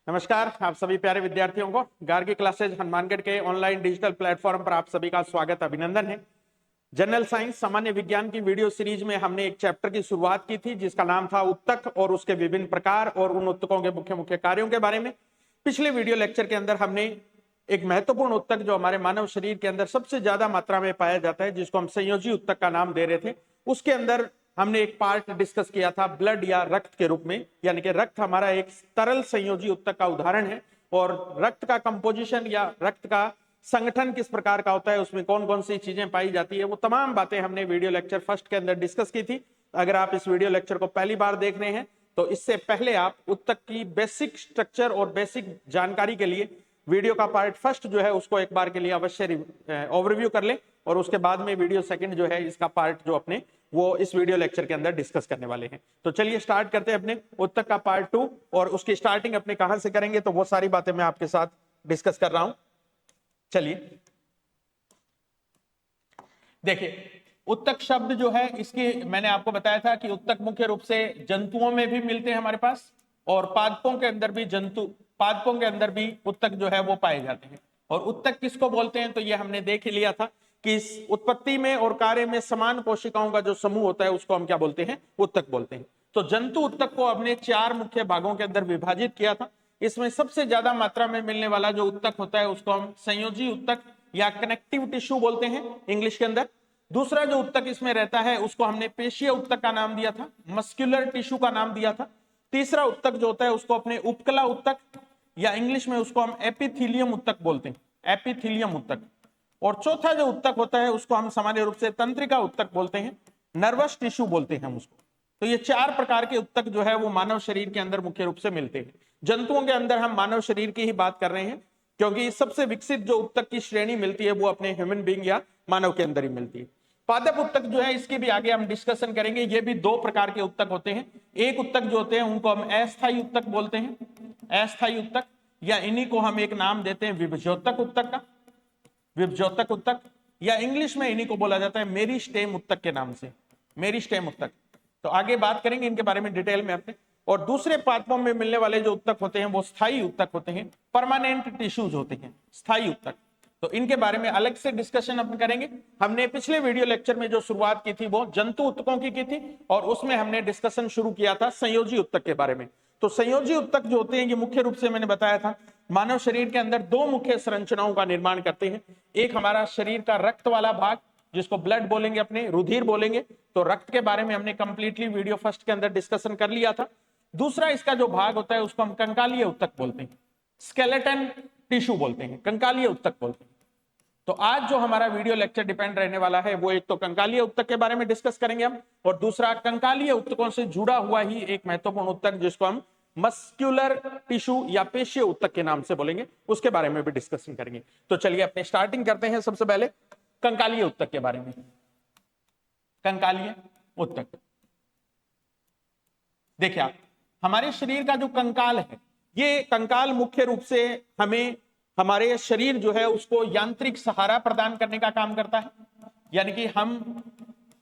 नमस्कार आप सभी प्यारे विद्यार्थियों को गार्गी क्लासेज हनुमानगढ़ के ऑनलाइन डिजिटल प्लेटफॉर्म पर आप सभी का स्वागत अभिनंदन है। जनरल साइंस सामान्य विज्ञान की वीडियो सीरीज में हमने एक चैप्टर की शुरुआत की थी जिसका नाम था उत्तक और उसके विभिन्न प्रकार और उन उत्तकों के मुख्य मुख्य कार्यों के बारे में। पिछले वीडियो लेक्चर के अंदर हमने एक महत्वपूर्ण उत्तक जो हमारे मानव शरीर के अंदर सबसे ज्यादा मात्रा में पाया जाता है, जिसको हम संयोजी उत्तक का नाम दे रहे थे, उसके अंदर हमने एक पार्ट डिस्कस किया था ब्लड या रक्त के रूप में, यानी कि रक्त हमारा एक तरल संयोजी उत्तक का उदाहरण है और रक्त का कंपोजिशन या रक्त का संगठन किस प्रकार का होता है, उसमें कौन कौन सी चीजें पाई जाती है, वो तमाम बातें हमने वीडियो लेक्चर फर्स्ट के अंदर डिस्कस की थी। अगर आप इस वीडियो लेक्चर को पहली बार देख रहे हैं तो इससे पहले आप उत्तक की बेसिक स्ट्रक्चर और बेसिक जानकारी के लिए वीडियो का पार्ट फर्स्ट जो है उसको एक बार के लिए अवश्य ओवरव्यू कर ले और उसके बाद में वीडियो सेकंड जो है इसका पार्ट जो अपने वो इस वीडियो लेक्चर के अंदर डिस्कस करने वाले हैं। तो चलिए स्टार्ट करते हैं अपने उत्तक का पार्ट 2 और उसकी स्टार्टिंग अपने कहां से करेंगे तो वो सारी बातें मैं आपके साथ डिस्कस कर रहा हूं। चलिए देखिए, उत्तक शब्द जो है इसकी मैंने आपको बताया था कि उत्तक मुख्य रूप से जंतुओं में भी मिलते हैं हमारे पास और पादपों के अंदर भी पादपों के अंदर भी उत्तक जो है वो पाए जाते हैं। और उत्तक किसको बोलते हैं तो ये हमने देख ही लिया था कि इस उत्पत्ति में और कार्य में समान कोशिकाओं का जो समूह होता है उसको हम क्या बोलते हैं, उत्तक बोलते हैं। तो जंतु उत्तक को हमने 4 मुख्य भागों के अंदर विभाजित किया था। इसमें सबसे ज्यादा मात्रा में मिलने वाला जो उत्तक होता है उसको हम संयोजी उत्तक या कनेक्टिव टिश्यू बोलते हैं इंग्लिश के अंदर। दूसरा जो उत्तक इसमें रहता है उसको हमने पेशीय उत्तक का नाम दिया था, मस्कुलर टिश्यू का नाम दिया था। तीसरा उत्तक जो होता है उसको अपने उपकला उत्तक या इंग्लिश में उसको हम एपिथीलियम उत्तक बोलते हैं, एपिथीलियम उत्तक। और चौथा जो उत्तक होता है उसको हम सामान्य रूप से तंत्रिका उत्तक बोलते हैं, नर्वस टिश्यू बोलते हैं हम उसको। तो ये 4 प्रकार के उत्तक जो है वो मानव शरीर के अंदर मुख्य रूप से मिलते हैं। जंतुओं के अंदर हम मानव शरीर की ही बात कर रहे हैं क्योंकि सबसे विकसित जो उत्तक की श्रेणी मिलती है वो अपने ह्यूमन बीइंग या मानव के अंदर ही मिलती है। पादप उत्तक जो है इसके भी आगे हम डिस्कशन करेंगे। ये भी 2 प्रकार के उत्तक होते हैं। एक उत्तक जो होते हैं उनको हम अस्थायी उत्तक बोलते हैं, अस्थायी उत्तक, या इन्हीं को हम एक नाम देते हैं विभज्योतक उत्तक का, विभज्योतक उत्तक, या इंग्लिश में इन्हीं को बोला जाता है मेरिस्टेम उत्तक के नाम से, मेरिस्टेम उत्तक। तो आगे बात करेंगे इनके बारे में डिटेल में अपने। और दूसरे पादपों में मिलने वाले जो उत्तक होते हैं वो स्थायी उत्तक होते हैं, परमानेंट टिश्यूज होते हैं स्थायी उत्तक। तो इनके बारे में अलग से डिस्कशन अपन करेंगे। हमने पिछले वीडियो लेक्चर में जो शुरुआत की थी वो जंतु उत्तकों की थी और उसमें हमने डिस्कशन शुरू किया था संयोजी उत्तक के बारे में। तो संयोजी उत्तक जो होते हैं ये मुख्य रूप से मैंने बताया था मानव शरीर के अंदर 2 मुख्य संरचनाओं का निर्माण करते हैं। एक हमारा शरीर का रक्त वाला भाग जिसको ब्लड बोलेंगे, अपने रुधिर बोलेंगे। तो रक्त के बारे में हमने कंप्लीटली वीडियो फर्स्ट के अंदर डिस्कशन कर लिया था। दूसरा इसका जो भाग होता है उसको हम कंकालीय उत्तक बोलते हैं, स्केलेटन टिश्यू बोलते हैं, कंकालीय उत्तक बोलते हैं। तो आज जो हमारा वीडियो लेक्चर डिपेंड रहने वाला है वो एक तो कंकालीय उत्तक के बारे में डिस्कस करेंगे हम, और दूसरा कंकालीय उत्तकों से जुड़ा हुआ ही एक महत्वपूर्ण उत्तक जिसको हम मस्कुलर टिश्यू या पेशीय उत्तक के नाम से बोलेंगे, उसके बारे में भी डिस्कशन करेंगे। तो चलिए अपने स्टार्टिंग करते हैं सबसे पहले कंकालीय उत्तक के बारे में। कंकालीय उत्तक देखिए आप, हमारे शरीर का जो कंकाल है, ये कंकाल मुख्य रूप से हमें हमारे शरीर जो है उसको यांत्रिक सहारा प्रदान करने का काम करता है। यानी कि हम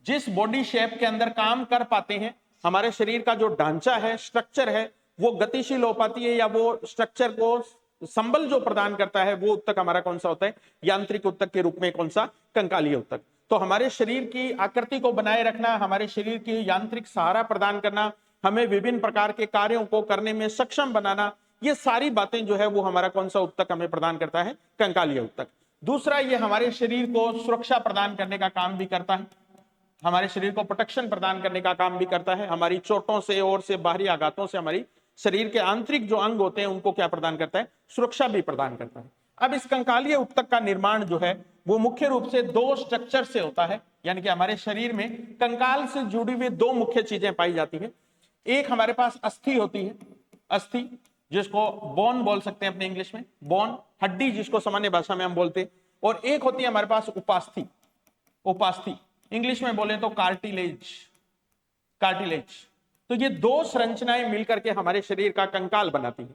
जिस बॉडी शेप के अंदर काम कर पाते हैं, हमारे शरीर का जो ढांचा है, स्ट्रक्चर है, वो गतिशील हो पाती है या वो स्ट्रक्चर को संबल जो प्रदान करता है वो उत्तक हमारा कौन सा होता है, यांत्रिक उत्तक के रूप में कौन सा, कंकालीय उत्तक। तो हमारे शरीर की आकृति को बनाए रखना, हमारे शरीर की यांत्रिक सहारा प्रदान करना, हमें विभिन्न प्रकार के कार्यों को करने में सक्षम बनाना, ये सारी बातें जो है वो हमारा कौन सा उत्तक हमें प्रदान करता है, कंकालीय उत्तक। दूसरा, ये हमारे शरीर को सुरक्षा प्रदान करने का काम भी करता है, हमारे शरीर को प्रोटेक्शन प्रदान करने का काम भी करता है। हमारी चोटों से और से बाहरी आघातों से हमारी शरीर के आंतरिक जो अंग होते हैं उनको क्या प्रदान करता है, सुरक्षा भी प्रदान करता है। अब इस कंकालीय उत्तक का निर्माण जो है वो मुख्य रूप से 2 स्ट्रक्चर से होता है। यानी कि हमारे शरीर में कंकाल से जुड़ी हुई 2 मुख्य चीजें पाई जाती है। एक हमारे पास अस्थि होती है, अस्थि जिसको बोन बोल सकते हैं अपने इंग्लिश में, बोन, हड्डी जिसको सामान्य भाषा में हम बोलते हैं। और एक होती है हमारे पास उपास्थि, उपास्थि इंग्लिश में बोले तो कार्टिलेज, कार्टिलेज। तो ये 2 संरचनाएं मिलकर के हमारे शरीर का कंकाल बनाती है।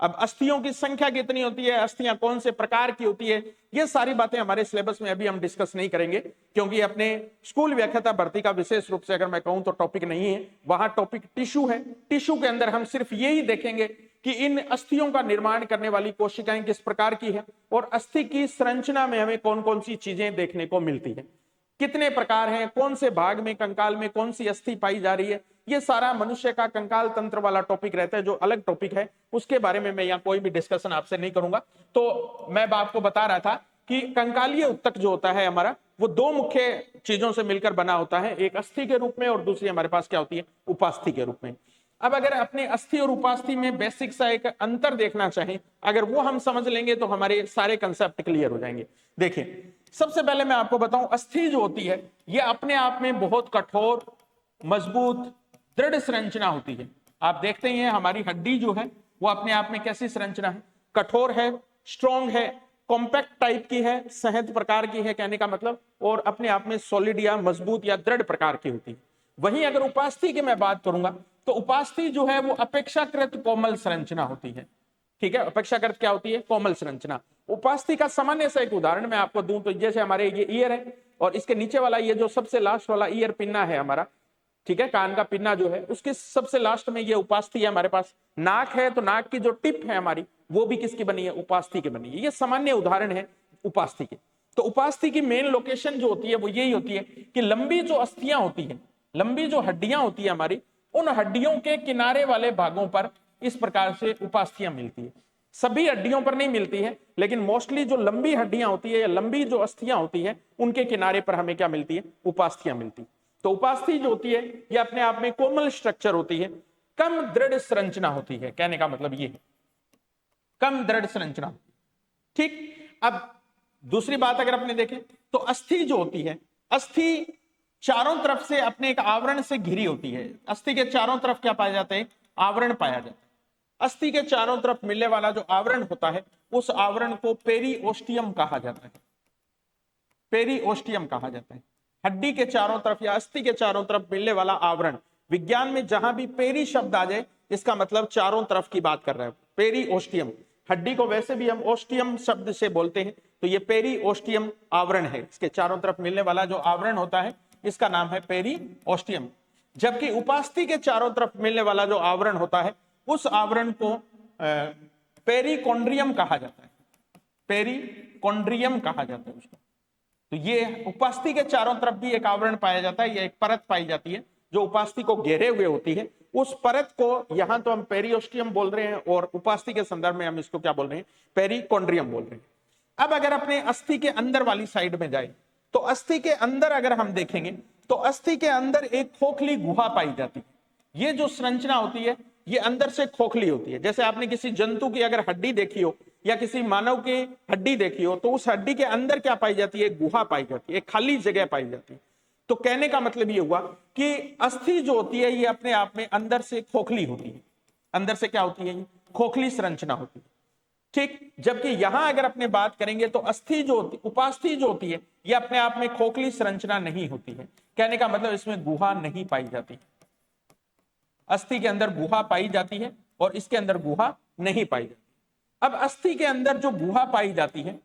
अब अस्थियों की संख्या कितनी होती है, अस्थियां कौन से प्रकार की होती है, ये सारी बातें हमारे सिलेबस में अभी हम डिस्कस नहीं करेंगे क्योंकि अपने स्कूल व्याख्याता भर्ती का विशेष रूप से अगर मैं कहूं तो टॉपिक नहीं है, वहां टॉपिक टिश्यू है। टिश्यू के अंदर हम सिर्फ यही देखेंगे कि इन अस्थियों का निर्माण करने वाली कोशिकाएं किस प्रकार की है और अस्थि की संरचना में हमें कौन कौन सी चीजें देखने को मिलती है, कितने प्रकार हैं, कौन से भाग में कंकाल में कौन सी अस्थि पाई जा रही है। ये सारा मनुष्य का कंकाल तंत्र वाला टॉपिक रहता है, जो अलग टॉपिक है, उसके बारे में मैं यहाँ कोई भी डिस्कशन आपसे नहीं करूंगा। तो मैं आपको बता रहा था कि कंकालीय उत्तक जो होता है हमारा, वो दो मुख्य चीजों से मिलकर बना होता है, एक अस्थि के रूप में और दूसरी हमारे पास क्या होती है, उपास्थि के रूप में। अब अगर अपने अस्थि और उपास्थि में बेसिक सा एक अंतर देखना चाहें, अगर वो हम समझ लेंगे तो हमारे सारे कंसेप्ट क्लियर हो जाएंगे। देखिए, सबसे पहले मैं आपको बताऊं, अस्थि जो होती है ये अपने आप में बहुत कठोर, मजबूत, दृढ़ संरचना होती है। आप देखते ही हैं हमारी हड्डी जो है वो अपने आप में कैसी संरचना है, कठोर है, स्ट्रॉन्ग है, कॉम्पैक्ट टाइप की है, सहज प्रकार की है कहने का मतलब, और अपने आप में सॉलिड या मजबूत या दृढ़ प्रकार की होती है। वहीं अगर उपास्थि की मैं बात करूंगा तो उपास्थि जो है वो अपेक्षाकृत कोमल संरचना होती है। ठीक है, अपेक्षाकृत क्या होती है, कोमल संरचना। उपास्थि का सामान्य सा एक उदाहरण मैं आपको दूं तो जैसे हमारे ये ईयर है और इसके नीचे वाला ये जो सबसे लास्ट वाला ईयर पिन्ना है हमारा, ठीक है, कान का पिन्ना जो है उसके सबसे लास्ट में ये उपास्थि है हमारे पास। नाक है तो नाक की जो टिप है हमारी वो भी किसकी बनी है, उपास्थि की बनी है। ये सामान्य उदाहरण है उपास्थि के। तो उपास्थि की मेन लोकेशन जो होती है वो यही होती है कि लंबी जो अस्थियां होती है, लंबी जो हड्डियां होती है हमारी, उन हड्डियों के किनारे वाले भागों पर इस प्रकार से उपास्थियां मिलती है। सभी हड्डियों पर नहीं मिलती है, लेकिन मोस्टली जो लंबी हड्डियां होती है या लंबी जो अस्थियां होती है उनके किनारे पर हमें क्या मिलती है, उपास्थियां मिलती है। तो उपास्थि जो होती है ये अपने आप में कोमल स्ट्रक्चर होती है, कम दृढ़ संरचना होती है, कहने का मतलब ये है कम दृढ़ संरचना। ठीक, अब दूसरी बात अगर अपने देखें तो अस्थि जो होती है, अस्थि चारों तरफ से अपने एक आवरण से घिरी होती है। अस्थि के चारों तरफ क्या पाया जाता है, आवरण पाया जाता है। अस्थि के चारों तरफ मिलने वाला जो आवरण होता है उस आवरण को पेरिओस्टियम कहा जाता है, पेरिओस्टियम कहा जाता है। हड्डी के चारों तरफ या अस्थि के चारों तरफ मिलने वाला आवरण, विज्ञान में जहां भी पेरी शब्द आ जाए इसका मतलब चारों तरफ की बात कर रहे हैं, पेरिओस्टियम। हड्डी को वैसे भी हम ओस्टियम शब्द से बोलते हैं, तो ये पेरिओस्टियम आवरण है, इसके चारों तरफ मिलने वाला जो आवरण होता है इसका नाम है पेरिओस्टियम। जबकि उपास्थि के चारों तरफ मिलने वाला जो आवरण होता है उस आवरण को पेरिकोंड्रियम कहा जाता है, पेरिकोंड्रियम कहा जाता है उसको। तो ये उपास्थि के चारों तरफ भी एक आवरण पाया जाता है, ये एक परत पाई जाती है जो उपास्थि को घेरे हुए होती है। उस परत को यहां तो हम पेरिओस्टियम बोल रहे हैं और उपास्थि के संदर्भ में हम इसको क्या बोल रहे हैं, पेरिकोंड्रियम बोल रहे हैं। अब अगर अपने अस्थि के अंदर वाली साइड में जाए तो अस्थि के अंदर अगर हम देखेंगे तो अस्थि के अंदर एक खोखली गुहा पाई जाती है। ये जो संरचना होती है ये अंदर से खोखली होती है। जैसे आपने किसी जंतु की अगर हड्डी देखी हो या किसी मानव की हड्डी देखी हो तो उस हड्डी के अंदर क्या पाई जाती है, गुहा पाई जाती है, एक खाली जगह पाई जाती है। तो कहने का मतलब ये हुआ कि अस्थि जो होती है ये अपने आप में अंदर से खोखली होती है, अंदर से क्या होती है, खोखली संरचना होती है। ठीक, जबकि यहां अगर अपने बात करेंगे तो अस्थि जो होती, उपास्थि जो होती है ये अपने आप में खोखली संरचना नहीं होती है, कहने का मतलब इसमें गुहा नहीं पाई जाती। अस्थि के अंदर गुहा पाई जाती है और इसके अंदर गुहा नहीं पाई जाती। अब अस्थि के अंदर जो गुहा पाई जाती है,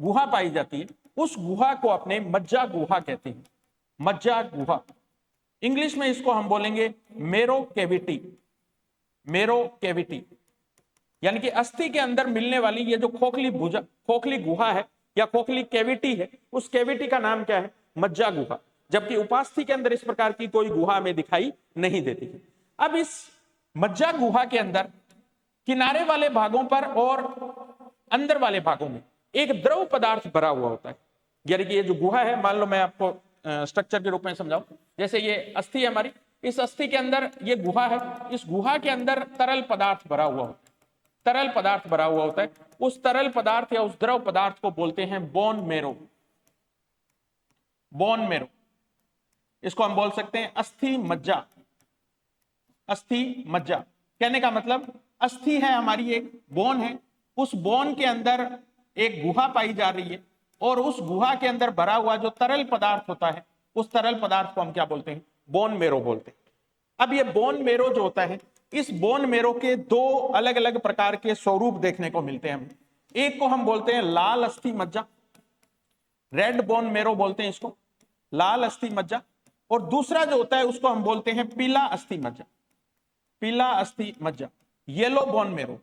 गुहा पाई जाती है, उस गुहा को अपने मज्जा गुहा कहते हैं, मज्जा गुहा। इंग्लिश में इसको हम बोलेंगे मेरो कैविटी, मेरो कैविटी। यानी कि अस्थि के अंदर मिलने वाली ये जो खोखली गुहा है या खोखली कैविटी है, उस कैविटी का नाम क्या है, मज्जा गुहा। जबकि उपास्थि के अंदर इस प्रकार की कोई गुहा हमें दिखाई नहीं देती है। अब इस मज्जा गुहा के अंदर किनारे वाले भागों पर और अंदर वाले भागों में एक द्रव पदार्थ भरा हुआ होता है। यानी कि ये जो गुहा है, मान लो मैं आपको स्ट्रक्चर के रूप में समझाऊं, जैसे ये अस्थि है हमारी, इस अस्थि के अंदर ये गुहा है, इस गुहा के अंदर तरल पदार्थ भरा हुआ होता है, तरल पदार्थ भरा हुआ होता है। उस तरल पदार्थ या उस द्रव पदार्थ को बोलते हैं बोन मेरो, बोन मेरो। इसको हम बोल सकते हैं अस्थि मज्जा, अस्थि मज्जा। कहने का मतलब अस्थि है हमारी, एक बोन है, उस बोन के अंदर एक गुहा पाई जा रही है और उस गुहा के अंदर भरा हुआ जो तरल पदार्थ होता है उस तरल पदार्थ को हम क्या बोलते हैं, बोन मेरो बोलते हैं। अब ये बोन मेरो जो होता है, इस बोन मेरो के दो अलग अलग प्रकार के स्वरूप देखने को मिलते हैं हमें। एक को हम बोलते हैं लाल अस्थि मज्जा, रेड बोन मेरो बोलते हैं इसको, लाल अस्थि मज्जा। और दूसरा जो होता है उसको हम बोलते हैं पीला अस्थि मज्जा, पीला अस्थि मज्जा। Yellow bone marrow,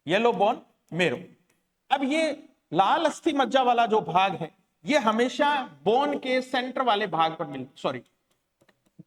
yellow bone marrow. अब ये लाल अस्थि मज्जा वाला जो भाग है ये हमेशा बोन के सेंटर वाले भाग पर सॉरी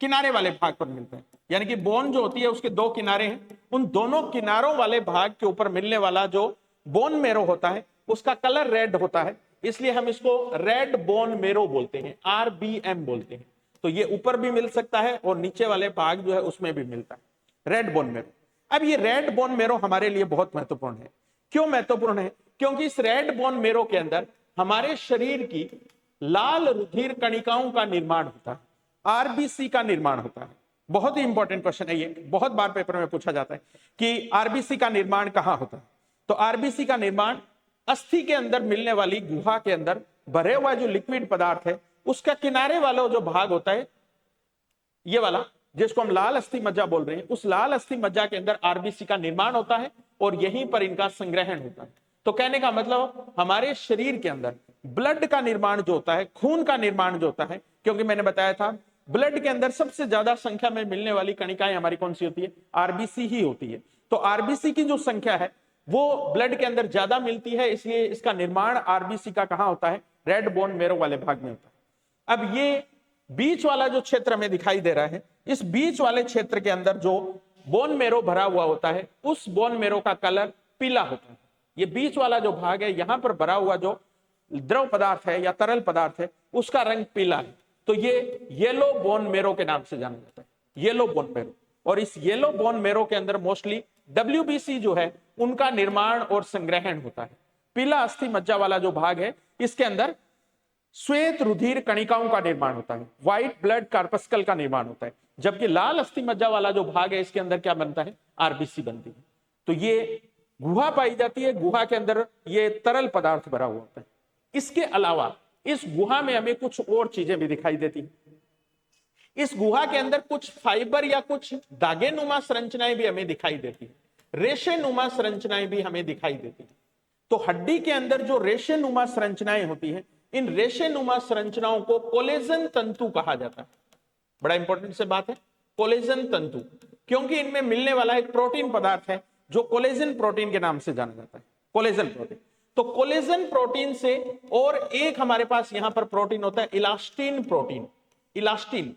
किनारे वाले भाग पर मिलता है। यानी कि बोन जो होती है उसके दो किनारे हैं, उन दोनों किनारों वाले भाग के ऊपर मिलने वाला जो बोन मेरो होता है उसका कलर रेड होता है, इसलिए हम इसको रेड बोन मेरो बोलते हैं, RBM बोलते हैं। तो ये ऊपर भी मिल सकता है और नीचे वाले भाग जो है उसमें भी मिलता है, रेड बोन मेरो। अब ये रेड बोन मेरो हमारे लिए बहुत महत्वपूर्ण है। क्यों महत्वपूर्ण है? क्योंकि इस रेड बोन मेरो के अंदर हमारे शरीर की लाल रुधिर कणिकाओं का निर्माण होता है, RBC का निर्माण होता है। बहुत ही इंपॉर्टेंट क्वेश्चन है ये, बहुत बार पेपर में पूछा जाता है कि RBC का निर्माण कहां होता है। तो RBC का निर्माण अस्थि के अंदर मिलने वाली गुहा के अंदर भरे हुआ जो लिक्विड पदार्थ है उसका किनारे वाला जो भाग होता है, ये वाला जिसको हम लाल अस्थि मज्जा बोल रहे हैं, उस लाल अस्थि मज्जा के अंदर RBC का निर्माण होता है और यहीं पर इनका संग्रहण होता है। तो कहने का मतलब हमारे शरीर के अंदर ब्लड का निर्माण जो होता है, खून का निर्माण जो होता है, क्योंकि मैंने बताया था ब्लड के अंदर सबसे ज्यादा संख्या में मिलने वाली कणिकाएं हमारी कौन सी होती है? RBC ही होती है। तो RBC की जो संख्या है वो ब्लड के अंदर ज्यादा मिलती है, इसलिए इसका निर्माण RBC का कहां होता है? रेड बोन मेरो वाले भाग में होता है। अब ये बीच वाला जो क्षेत्र हमें दिखाई दे रहा है, इस बीच वाले क्षेत्र के अंदर जो बोन मेरो भरा हुआ होता है उस बोन मेरो का कलर पीला होता है। ये बीच वाला जो भाग है, यहां पर भरा हुआ जो द्रव पदार्थ है या तरल पदार्थ है उसका रंग पीला है। तो ये येलो बोन मेरो के नाम से जाना जाता है, येलो बोन मेरो। और इस येलो बोन मेरो के अंदर मोस्टली WBC जो है उनका निर्माण और संग्रहण होता है। पीला अस्थि मज्जा वाला जो भाग है इसके अंदर श्वेत रुधिर कणिकाओं का निर्माण होता है, व्हाइट ब्लड कार्पस्कल का निर्माण होता है। जबकि लाल अस्थि मज्जा वाला जो भाग है इसके अंदर क्या बनता है? RBC बनती है। तो ये गुहा पाई जाती है, गुहा के अंदर ये तरल पदार्थ भरा हुआ होता है। इसके अलावा इस गुहा में हमें कुछ और चीजें भी दिखाई देती हैं। इस गुहा के अंदर कुछ फाइबर या कुछ धागे नुमा संरचनाएं भी हमें दिखाई देती है, रेशे नुमा संरचनाएं भी हमें दिखाई देती है। तो हड्डी के अंदर जो रेशे नुमा संरचनाएं होती हैं, इन रेशे नुमा संरचनाओं को कोलेजन तंतु कहा जाता है। बड़ा इंपॉर्टेंट से बात है, कोलेजन तंतु, क्योंकि इनमें मिलने वाला एक प्रोटीन पदार्थ है जो कोलेजन प्रोटीन के नाम से जाना जाता है, कोलेजन प्रोटीन। तो कोलेजन प्रोटीन से और एक हमारे पास यहां पर प्रोटीन होता है इलास्टिन प्रोटीन, इलास्टिन।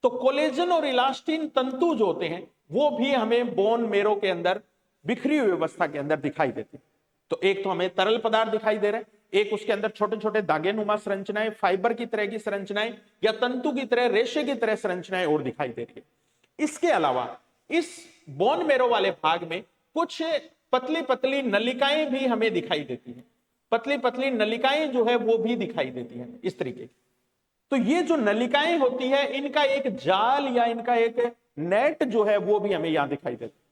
तो कोलेजन और इलास्टिन तंतु जो होते हैं वो भी हमें बोन मेरो के अंदर बिखरी हुई व्यवस्था के अंदर दिखाई देते हैं। तो एक तो हमें तरल पदार्थ दिखाई दे रहा है, एक उसके अंदर छोटे छोटे धागे नुमा संरचनाएं, फाइबर की तरह की संरचनाएं या तंतु की तरह, रेशे की तरह संरचनाएं और दिखाई दे रही है। इसके अलावा इस बोन मेरो वाले भाग में कुछ पतली पतली नलिकाएं भी हमें दिखाई देती हैं, पतली पतली नलिकाएं जो है वो भी दिखाई देती हैं इस तरीके की। तो ये जो नलिकाएं होती है इनका एक जाल या इनका एक नेट जो है वो भी हमें यहां दिखाई देता है।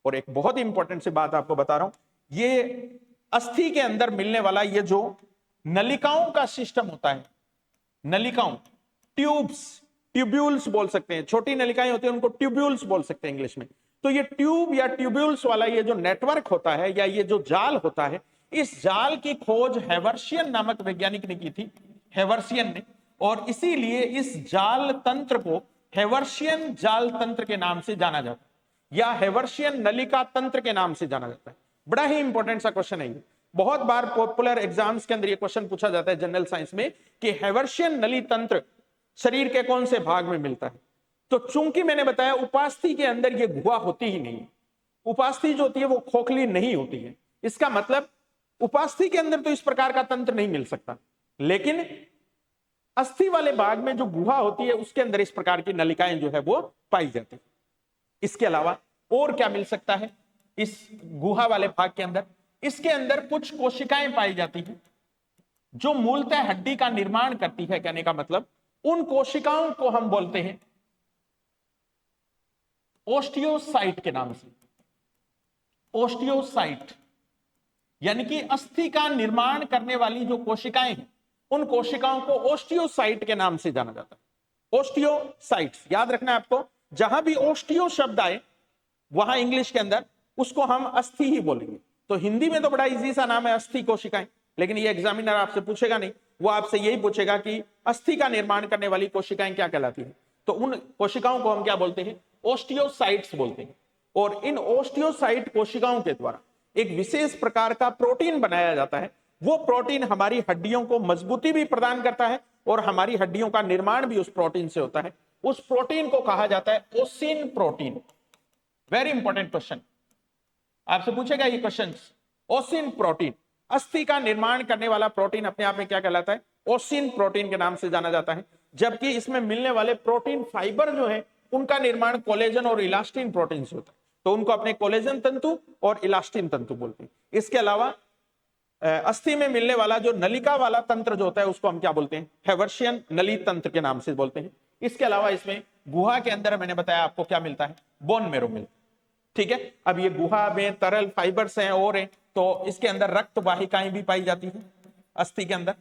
और एक बहुत ही इंपॉर्टेंट सी बात आपको बता रहा हूं, ये अस्थि के अंदर मिलने वाला ये जो नलिकाओं का सिस्टम होता है, नलिकाओं, ट्यूब्स, ट्यूब्यूल्स बोल सकते हैं, छोटी नलिकाएं होती हैं उनको ट्यूब्यूल्स बोल सकते हैं इंग्लिश में। तो ये ट्यूब या ट्यूब्यूल्स वाला ये जो नेटवर्क होता है या ये जो जाल होता है, इस जाल की खोज हेवर्शियन नामक वैज्ञानिक ने की थी, हेवर्शियन ने। और इसीलिए इस जाल तंत्र को हेवर्शियन जाल तंत्र के नाम से जाना जाता है या हेवर्शियन नलिका तंत्र के नाम से जाना जाता है। बड़ा ही इंपॉर्टेंट सा क्वेश्चन है ये, बहुत बार पॉपुलर एग्जाम्स के अंदर ये क्वेश्चन पूछा जाता है जनरल साइंस में कि हेवर्शियन नली तंत्र शरीर के कौन से भाग में मिलता है। तो चूंकि मैंने बताया उपास्थि के अंदर ये गुहा होती ही नहीं, उपास्थि जो होती है वो खोखली नहीं होती है, इसका मतलब उपास्थि के अंदर तो इस प्रकार का तंत्र नहीं मिल सकता, लेकिन अस्थि वाले भाग में जो गुहा होती है उसके अंदर इस प्रकार की नलिकाएं जो है वो पाई जाती है। इसके अलावा और क्या मिल सकता है इस गुहा वाले भाग के अंदर? इसके अंदर कुछ कोशिकाएं पाई जाती हैं जो मूलतः हड्डी का निर्माण करती है। कहने का मतलब उन कोशिकाओं को हम बोलते हैं ओस्टियोसाइट के नाम से, ओस्टियोसाइट, यानी कि अस्थि का निर्माण करने वाली जो कोशिकाएं हैं उन कोशिकाओं को ओस्टियोसाइट के नाम से जाना जाता है। ओस्टियोसाइट्स याद रखना है आपको, जहां भी ओस्टियो शब्द आए वहां इंग्लिश के अंदर उसको हम अस्थि ही बोलेंगे। तो हिंदी में तो बड़ा इजी सा नाम है अस्थि कोशिकाएं, लेकिन ये एग्जामिनर आपसे पूछेगा नहीं, वो आपसे यही पूछेगा कि अस्थि का निर्माण करने वाली कोशिकाएं क्या कहलाती है। तो उन कोशिकाओं को हम क्या बोलते हैं? ओस्टियोसाइट्स बोलते हैं। और इन ओस्टियोसाइट कोशिकाओं के द्वारा एक विशेष प्रकार का प्रोटीन बनाया जाता है। वो प्रोटीन हमारी हड्डियों को मजबूती भी प्रदान करता है और हमारी हड्डियों का निर्माण भी उस प्रोटीन से होता है। उस प्रोटीन को कहा जाता है ओसिन प्रोटीन। वेरी इंपॉर्टेंट क्वेश्चन, आपसे पूछेगा ये क्वेश्चन। ओसिन प्रोटीन, अस्थि का निर्माण करने वाला प्रोटीन अपने आप में क्या कहलाता है? ओसिन प्रोटीन के नाम से जाना जाता है। जबकि इसमें मिलने वाले प्रोटीन फाइबर जो है उनका निर्माण कोलेजन और इलास्टिन प्रोटीन से होता है, तो उनको अपने कोलेजन तंतु और इलास्टिन तंतु बोलते हैं। इसके अलावा अस्थि में मिलने वाला जो नलिका वाला तंत्र जो होता है उसको हम क्या बोलते हैं? हैवर्शियन नली तंत्र के नाम से बोलते हैं। इसके अलावा इसमें गुहा के अंदर मैंने बताया आपको क्या मिलता है? बोन मेरो मिलता है। ठीक है, अब ये गुहा में तरल फाइबर्स हैं और हैं, तो इसके अंदर रक्त वाहिकाएं भी पाई जाती है अस्थि के अंदर।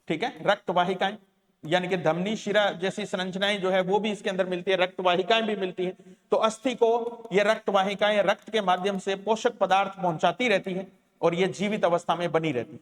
ठीक है, रक्त वाहिकाएं यानी कि धमनी शिरा जैसी संरचनाएं जो है वो भी इसके अंदर मिलती है, रक्त वाहिकाएं भी मिलती है। तो अस्थि को ये रक्त वाहिकाएं रक्त के माध्यम से पोषक पदार्थ पहुंचाती रहती है और ये जीवित अवस्था में बनी रहती है,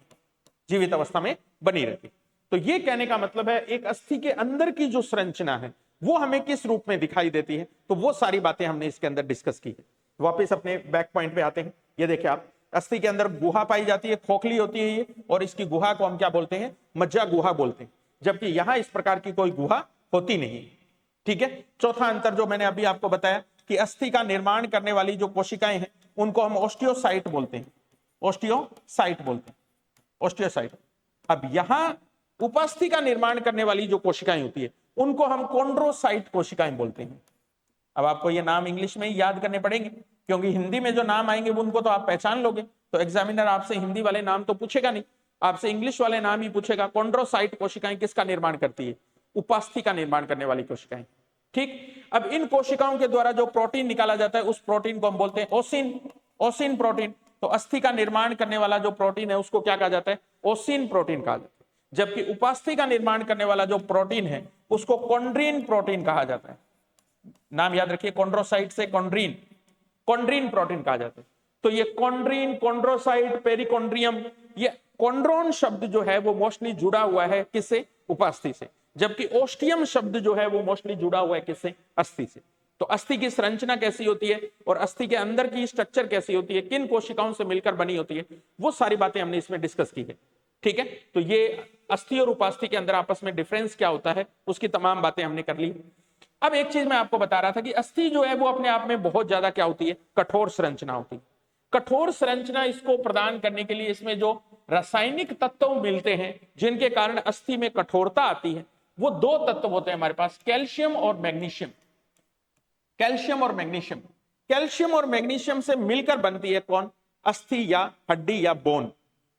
जीवित अवस्था में बनी रहती है। तो ये कहने का मतलब है एक अस्थि के अंदर की जो संरचना है वो हमें किस रूप में दिखाई देती है, तो वो सारी बातें हमने इसके अंदर डिस्कस की है। वापस अपने बैक पॉइंट पे आते हैं। ये देखिए आप, अस्थि के अंदर गुहा पाई जाती है, खोखली होती है ये, और इसकी गुहा को हम क्या बोलते हैं? मज्जा गुहा बोलते हैं, जबकि यहां इस प्रकार की कोई गुहा होती नहीं। ठीक है, चौथा अंतर जो मैंने अभी आपको बताया कि अस्थि का निर्माण करने वाली जो कोशिकाएं हैं उनको हम ओस्टियोसाइट बोलते हैं, ओस्टियोसाइट बोलते हैं, ओस्टियोसाइट। अब यहां उपास्थि का निर्माण करने वाली जो कोशिकाएं होती है उनको हम कॉन्ड्रोसाइट कोशिकाएं बोलते हैं। अब आपको ये नाम इंग्लिश में ही याद करने पड़ेंगे, क्योंकि हिंदी में जो नाम आएंगे वो उनको तो आप पहचान लोगे, तो एग्जामिनर आपसे हिंदी वाले नाम तो पूछेगा नहीं, आपसे इंग्लिश वाले नाम ही पूछेगा। कॉन्ड्रोसाइट कोशिकाएं किसका निर्माण करती है? उपास्थि का निर्माण करने वाली कोशिकाएं। ठीक, अब इन कोशिकाओं के द्वारा जो प्रोटीन निकाला जाता है उस प्रोटीन को हम बोलते हैं ओसिन, ओसिन प्रोटीन। तो अस्थि का निर्माण करने वाला जो प्रोटीन है उसको क्या कहा जाता है? ओसिन प्रोटीन कहा जाता है। जबकि उपास्थि का निर्माण करने वाला जो प्रोटीन है उसको कॉन्ड्रीन प्रोटीन कहा जाता है। नाम याद रखिए, कॉन्ड्रोसाइट से कॉन्ड्रीन, कॉन्ड्रीन प्रोटीन कहा जाता है। तो ये कॉन्ड्रीन, कॉन्ड्रोसाइट, पेरिकॉन्ड्रियम, ये कॉन्ड्रोन शब्द जो है वो मोस्टली जुड़ा हुआ है किससे? उपास्थि से। जबकि ओस्टियम शब्द जो है वो मोस्टली जुड़ा हुआ है किससे? अस्थि से। तो अस्थि की संरचना कैसी होती है और अस्थि के अंदर की स्ट्रक्चर कैसी होती है, किन कोशिकाओं से मिलकर बनी होती है, वो सारी बातें हमने इसमें डिस्कस की है। ठीक है, तो ये अस्थि और उपास्थि के अंदर आपस में डिफरेंस क्या होता है उसकी तमाम बातें हमने कर ली। अब एक चीज मैं आपको बता रहा था कि अस्थि जो है वो अपने आप में बहुत ज्यादा क्या होती है? कठोर संरचना होती है। कठोर संरचना इसको प्रदान करने के लिए इसमें जो रासायनिक तत्व मिलते हैं जिनके कारण अस्थि में कठोरता आती है, वो दो तत्व होते हैं हमारे पास, कैल्शियम और मैग्नीशियम। कैल्शियम और मैग्नीशियम, कैल्शियम और मैग्नीशियम से मिलकर बनती है कौन? अस्थि या हड्डी या बोन।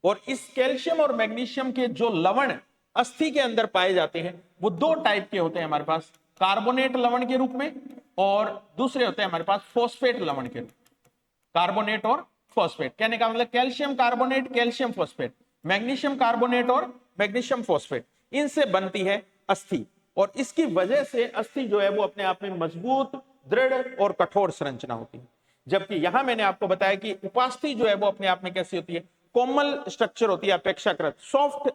और इस कैल्शियम और मैग्नीशियम के जो लवण अस्थि के अंदर पाए जाते हैं वो दो टाइप के होते हैं हमारे पास, कार्बोनेट लवण के रूप में और दूसरे होते हैं हमारे पास फॉस्फेट लवण के रूप में। कार्बोनेट और फॉस्फेट कहने का मतलब calcium carbonate, calcium phosphate, magnesium carbonate और मैग्नीशियम फॉस्फेट, इनसे बनती है अस्थि। और इसकी वजह से अस्थि जो है वो अपने आप में मजबूत, दृढ़ और कठोर संरचना होती है। जबकि यहां मैंने आपको बताया कि उपास्थि जो है वो अपने आप में कैसी होती है? कोमल स्ट्रक्चर होती है, अपेक्षाकृत सॉफ्ट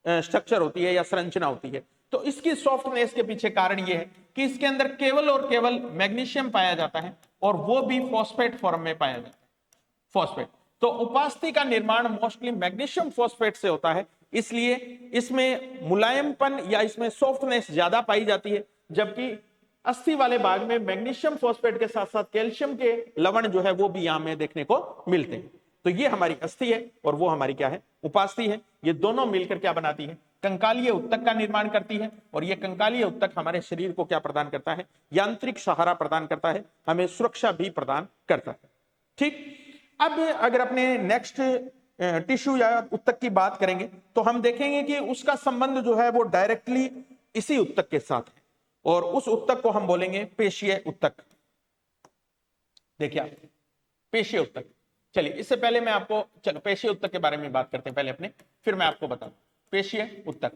स्ट्रक्चर होती है या संरचना होती है। तो इसकी सॉफ्टनेस के पीछे कारण यह है कि इसके अंदर केवल और केवल मैग्नीशियम पाया जाता है और वो भी फॉस्फेट फॉर्म में पाया जाता है, फॉस्फेट। तो उपास्थि का निर्माण मोस्टली मैग्नीशियम फॉस्फेट से होता है, इसलिए इसमें मुलायमपन या इसमें सॉफ्टनेस ज्यादा पाई जाती है। जबकि अस्थि वाले भाग में मैग्नीशियम फॉस्फेट के साथ साथ कैल्शियम के लवण जो है वो भी यहां में देखने को मिलते हैं। तो ये हमारी अस्थि है और वो हमारी क्या है? उपास्थि है। ये दोनों मिलकर क्या बनाती है? कंकालीय उत्तक का निर्माण करती है। और ये कंकालीय उत्तक हमारे शरीर को क्या प्रदान करता है? यांत्रिक सहारा प्रदान करता है, हमें सुरक्षा भी प्रदान करता है। ठीक, अब अगर अपने नेक्स्ट टिश्यू या उत्तक की बात करेंगे तो हम देखेंगे कि उसका संबंध जो है वो डायरेक्टली इसी उत्तक के साथ है और उस उत्तक को हम बोलेंगे पेशीय उत्तक। देखिए आप, पेशीय उत्तक। चलिए इससे पहले मैं आपको, चलो पेशीय उत्तक के बारे में बात करते हैं पहले अपने, फिर मैं आपको बताऊं पेशीय उत्तक।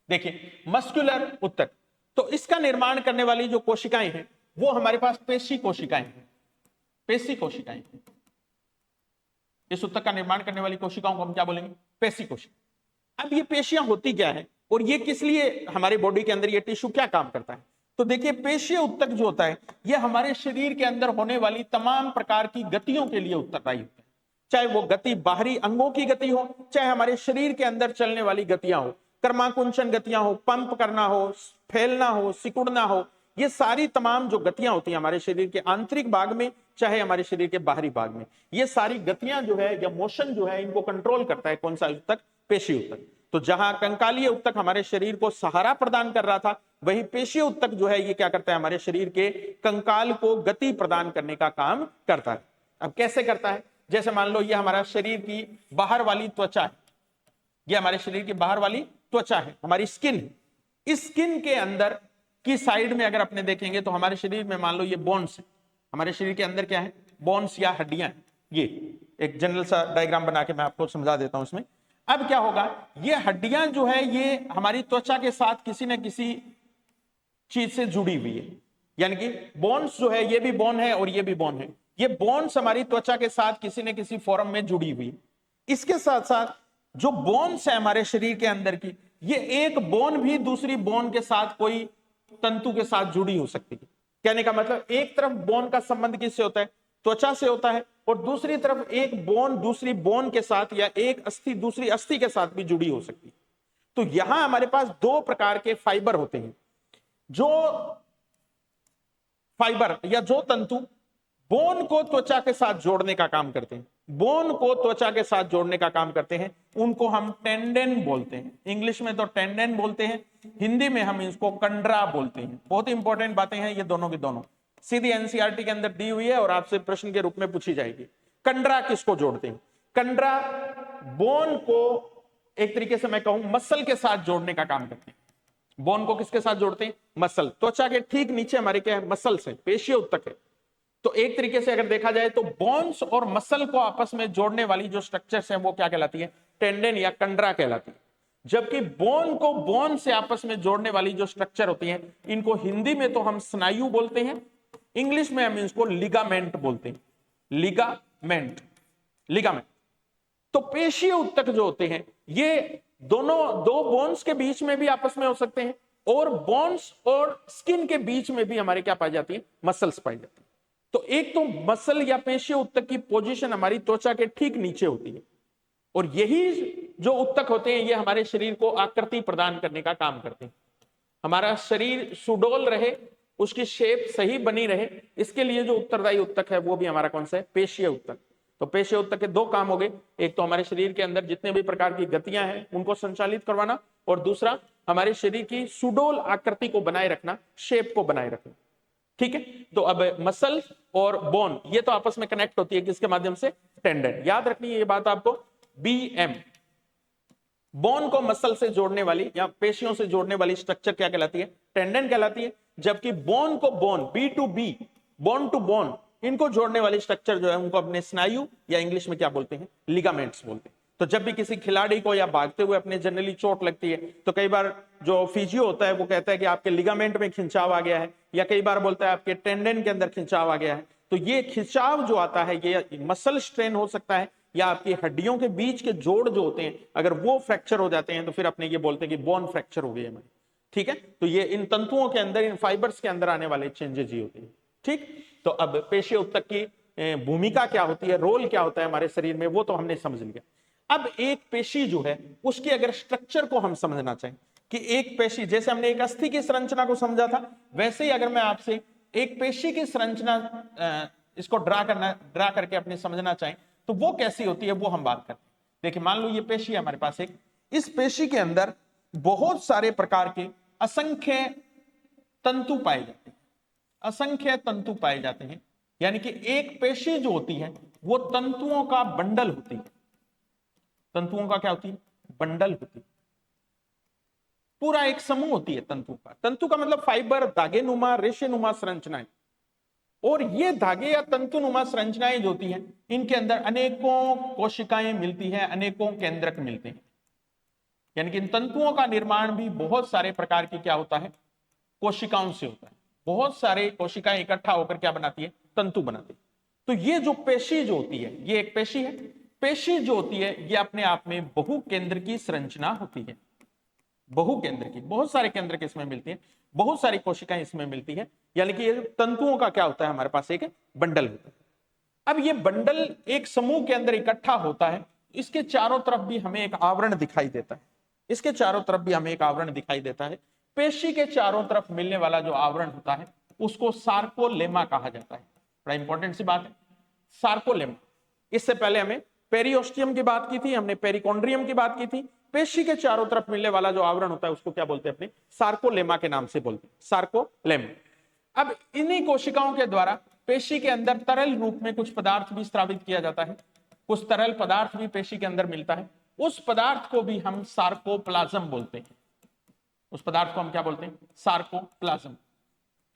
देखिए मस्कुलर उत्तक, तो इसका निर्माण करने वाली जो कोशिकाएं हैं वो हमारे पास पेशी कोशिकाएं हैं, पेशी कोशिकाएं हैं। इस उत्तक का निर्माण करने वाली कोशिकाओं को हम क्या बोलेंगे? पेशी कोशिका। अब ये पेशियां होती क्या है और ये किस लिए हमारे बॉडी के अंदर ये टिश्यू क्या काम करता है? तो देखिए पेशीय ऊतक जो होता है ये हमारे शरीर के अंदर होने वाली तमाम प्रकार की गतियों के लिए उत्तरदायी होता है, चाहे वो गति बाहरी अंगों की गति हो, चाहे हमारे शरीर के अंदर चलने वाली गतियां हो, कर्माकुंचन गतियां हो, पंप करना हो, फैलना हो, सिकुड़ना हो, ये सारी तमाम जो गतियां होती हैं हमारे शरीर के आंतरिक भाग में चाहे हमारे शरीर के बाहरी भाग में, ये सारी गतियां जो है या मोशन जो है इनको कंट्रोल करता है कौन सा ऊतक? पेशीय ऊतक। तो जहां कंकालीय ऊतक हमारे शरीर को सहारा प्रदान कर रहा था, वही पेशीय ऊतक जो है ये क्या करता है? हमारे शरीर के कंकाल को गति प्रदान करने का काम करता है। अब कैसे करता है? जैसे मान लो ये हमारा शरीर की बाहर वाली त्वचा है, ये हमारे शरीर की बाहर वाली त्वचा है, हमारी स्किन है। इस स्किन के अंदर की साइड में अगर अपने देखेंगे तो हमारे शरीर में मान लो ये बोन्स है, हमारे शरीर के अंदर क्या है? बोन्स या हड्डियां। ये एक जनरल सा डायग्राम बना के मैं आपको समझा देता हूं इसमें। अब क्या होगा? ये हड्डियां जो है ये हमारी त्वचा के साथ किसी न किसी चीज से जुड़ी हुई है, यानी कि बोन्स जो है ये भी बोन है और ये भी बोन है, ये बोन्स हमारी त्वचा के साथ किसी न किसी फॉर्म में जुड़ी हुई। इसके साथ साथ जो बोन्स है हमारे शरीर के अंदर की, ये एक बोन भी दूसरी बोन के साथ कोई तंतु के साथ जुड़ी हो सकती है। कहने का मतलब एक तरफ बोन का संबंध किससे होता है? त्वचा से होता है, और दूसरी तरफ एक बोन दूसरी बोन के साथ या एक अस्थि दूसरी अस्थि के साथ भी जुड़ी हो सकती है। तो यहां हमारे पास दो प्रकार के फाइबर होते हैं। जो फाइबर या जो तंतु बोन को त्वचा के साथ जोड़ने का काम करते हैं, बोन को त्वचा के साथ जोड़ने का काम करते हैं, उनको हम टेंडन बोलते हैं। इंग्लिश में तो टेंडन बोलते हैं, हिंदी में हम इसको कंडरा बोलते हैं। बहुत इंपॉर्टेंट बातें हैं ये दोनों की दोनों, सीधी एनसीईआरटी के अंदर दी हुई है और आपसे प्रश्न के रूप में पूछी जाएगी। कंडरा किसको जोड़ते हैं? कंडरा बोन को एक तरीके से मैं कहूं मसल के साथ जोड़ने का काम करते हैं। बोन को किसके साथ जोड़ते हैं? मसल। त्वचा के ठीक नीचे हमारे क्या है? मसल्स है, पेशीय ऊतक है। तो एक तरीके से अगर देखा जाए तो बोन्स और मसल को आपस में जोड़ने वाली जो स्ट्रक्चर्स हैं वो क्या कहलाती है? टेंडन या कंडरा कहलाती है। जबकि बोन को बोन से आपस में जोड़ने वाली जो स्ट्रक्चर होती है, इनको हिंदी में तो हम स्नायु बोलते हैं, इंग्लिश में हम इसको लिगामेंट बोलते हैं। Ligament, ligament. तो पेशीय ऊतक जो होते हैं ये दोनों दो बोन्स के बीच में भी आपस में हो सकते हैं, और बोन्स और स्किन के बीच में भी हमारे क्या पाई जाती है? मसल्स पाई जाती है। तो एक तो मसल या पेशीय ऊतक की पोजीशन हमारी त्वचा के ठीक नीचे होती है, और यही जो ऊतक होते हैं ये हमारे शरीर को आकृति प्रदान करने का काम करते हैं। हमारा शरीर सुडौल रहे, उसकी शेप सही बनी रहे, इसके लिए जो उत्तरदायी ऊतक है वो भी हमारा कौन सा है? पेशीय ऊतक। तो पेशीय ऊतक के दो काम हो गए, एक तो हमारे शरीर के अंदर जितने भी प्रकार की गतियां हैं उनको संचालित करवाना, और दूसरा हमारे शरीर की सुडौल आकृति को बनाए रखना, शेप को बनाए रखना। ठीक है, तो अब मसल और बोन ये तो आपस में कनेक्ट होती है किसके माध्यम से? टेंडन। याद रखनी है ये बात आपको, बीएम। बोन को मसल से जोड़ने वाली या पेशियों से जोड़ने वाली स्ट्रक्चर क्या कहलाती है? टेंडन कहलाती है। जबकि बोन को bone, B to B, bone to bone, इनको जोड़ने वाली स्ट्रक्चर जो है उनको अपने स्नायु या इंग्लिश में क्या बोलते हैं? लिगामेंट्स बोलते हैं। तो जब भी किसी खिलाड़ी को या भागते हुए अपने जनरली चोट लगती है तो कई बार जो फिजियो होता है वो कहता है कि आपके लिगामेंट में खिंचाव आ गया है, या कई बार बोलता है आपके टेंडन के अंदर खिंचाव आ गया है। तो ये खिंचाव जो आता है ये मसल स्ट्रेन हो सकता है, या आपकी हड्डियों के बीच के जोड़ जो होते हैं अगर वो फ्रैक्चर हो जाते हैं तो फिर अपने ये बोलते हैं कि बोन फ्रैक्चर हो गई है हमारी। ठीक है, तो ये इन तंतुओं के अंदर, इन फाइबर्स के अंदर आने वाले चेंजेस ही होते हैं। ठीक, तो अब पेशीय ऊतक की भूमिका क्या होती है, रोल क्या होता है हमारे शरीर में, वो तो हमने समझ लिया। अब एक पेशी जो है उसकी अगर स्ट्रक्चर को हम समझना चाहें कि एक पेशी, जैसे हमने एक अस्थि की संरचना को समझा था, वैसे ही अगर मैं आपसे एक पेशी की संरचना इसको ड्रा करके अपने समझना चाहें तो वो कैसी होती है वो हम बात करते हैं। देखिए मान लो ये पेशी है हमारे पास एक, इस पेशी के अंदर बहुत सारे प्रकार के असंख्य तंतु पाए जाते हैं, असंख्य तंतु पाए जाते हैं। यानी कि एक पेशी जो होती है वो तंतुओं का बंडल होती है। तंतुओं का क्या होती है? बंडल होती है। पूरा एक समूह होती है तंतु का। तंतु का मतलब फाइबर, धागे नुमा, रेशे नुमा संरचनाएं। और ये धागे या तंतु नुमा संरचनाएं जो होती हैं इनके अंदर अनेकों कोशिकाएं मिलती हैं, अनेकों केंद्रक मिलते हैं। यानी कि इन तंतुओं का निर्माण भी बहुत सारे प्रकार की क्या होता है? कोशिकाओं से होता है। बहुत सारे कोशिकाएं इकट्ठा होकर क्या बनाती है? तंतु बनाती है। तो ये जो पेशी जो होती है ये एक पेशी है। पेशी जो होती है ये अपने आप में बहु केंद्र की संरचना होती है। बहु केंद्र की, बहुत सारे केंद्र के इसमें मिलती है, बहुत सारी कोशिकाएं इसमें मिलती है, यानी कि ये तंतुओं का क्या होता है, हमारे पास एक बंडल होता है। अब ये बंडल एक समूह के अंदर इकट्ठा होता है, इसके चारों तरफ भी हमें एक आवरण दिखाई देता है, इसके चारों तरफ भी हमें एक आवरण दिखाई देता है। पेशी के चारों तरफ मिलने वाला जो आवरण होता है उसको सार्कोलेमा कहा जाता है। बड़ा इंपॉर्टेंट सी बात है, सार्कोलेमा। इससे पहले हमें पेरियोस्टियम की बात की थी, हमने पेरिकॉन्ड्रियम की बात की थी। पेशी के चारों तरफ मिलने वाला जो आवरण होता है उसको क्या बोलते हैं, अपने सार्कोलेमा के नाम से बोलते हैं, सार्कोलेमा। अब इन्हीं कोशिकाओं के द्वारा पेशी के अंदर तरल रूप में कुछ पदार्थ भी स्रावित किया जाता है, कुछ तरल पदार्थ भी पेशी के अंदर मिलता है, उस पदार्थ को भी हम सार्कोप्लाज्म बोलते हैं, उस पदार्थ को हम क्या बोलते हैं, सार्कोप्लाज्म।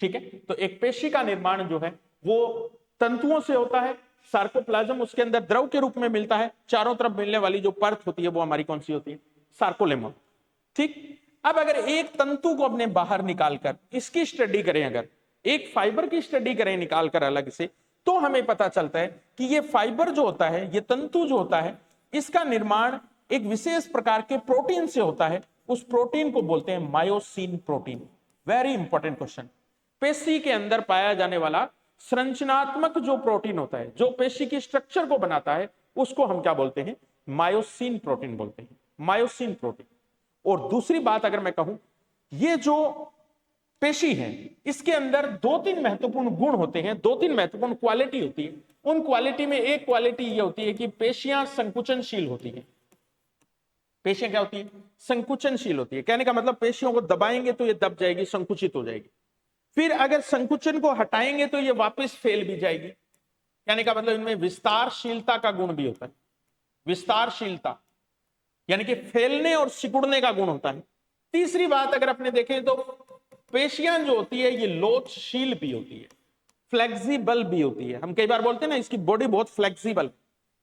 ठीक है, तो एक पेशी का निर्माण जो है वो तंतुओं से होता है, सार्कोप्लाज्म उसके अंदर द्रव के रूप में मिलता है, चारों तरफ मिलने वाली जो परत होती है वो हमारी कौन सी होती है, सार्कोलेमा। ठीक, अब अगर एक तंतु को अपने बाहर निकालकर इसकी स्टडी करें, अगर एक फाइबर की स्टडी करें निकालकर अलग से, तो हमें पता चलता है कि ये फाइबर जो होता है, ये तंतु जो होता है, इसका निर्माण एक विशेष प्रकार के प्रोटीन से होता है, उस प्रोटीन को बोलते हैं myosin protein. Very important question. पेशी के अंदर पाया जाने वाला संरचनात्मक जो प्रोटीन होता है, जो पेशी की स्ट्रक्चर को बनाता है, उसको हम क्या बोलते हैं, मायोसिन प्रोटीन बोलते हैं, मायोसिन प्रोटीन। और दूसरी बात अगर मैं कहूं, ये जो पेशी है इसके अंदर दो तीन महत्वपूर्ण गुण होते हैं, दो तीन महत्वपूर्ण क्वालिटी होती है। उन क्वालिटी में एक क्वालिटी ये होती है कि पेशियां संकुचनशील होती है। पेशियां क्या होती है, संकुचनशील होती है। कहने का मतलब पेशियों को दबाएंगे तो ये दब जाएगी, संकुचित हो जाएगी, फिर अगर संकुचन को हटाएंगे तो ये वापस फैल भी जाएगी। कहने का मतलब इनमें विस्तारशीलता का गुण भी होता है, विस्तारशीलता यानी कि फैलने और सिकुड़ने का गुण होता है। तीसरी बात अगर अपने देखें तो पेशियां जो होती है ये लोचशील भी होती है, फ्लेक्सिबल भी होती है। हम कई बार बोलते हैं ना इसकी बॉडी बहुत फ्लेक्सिबल,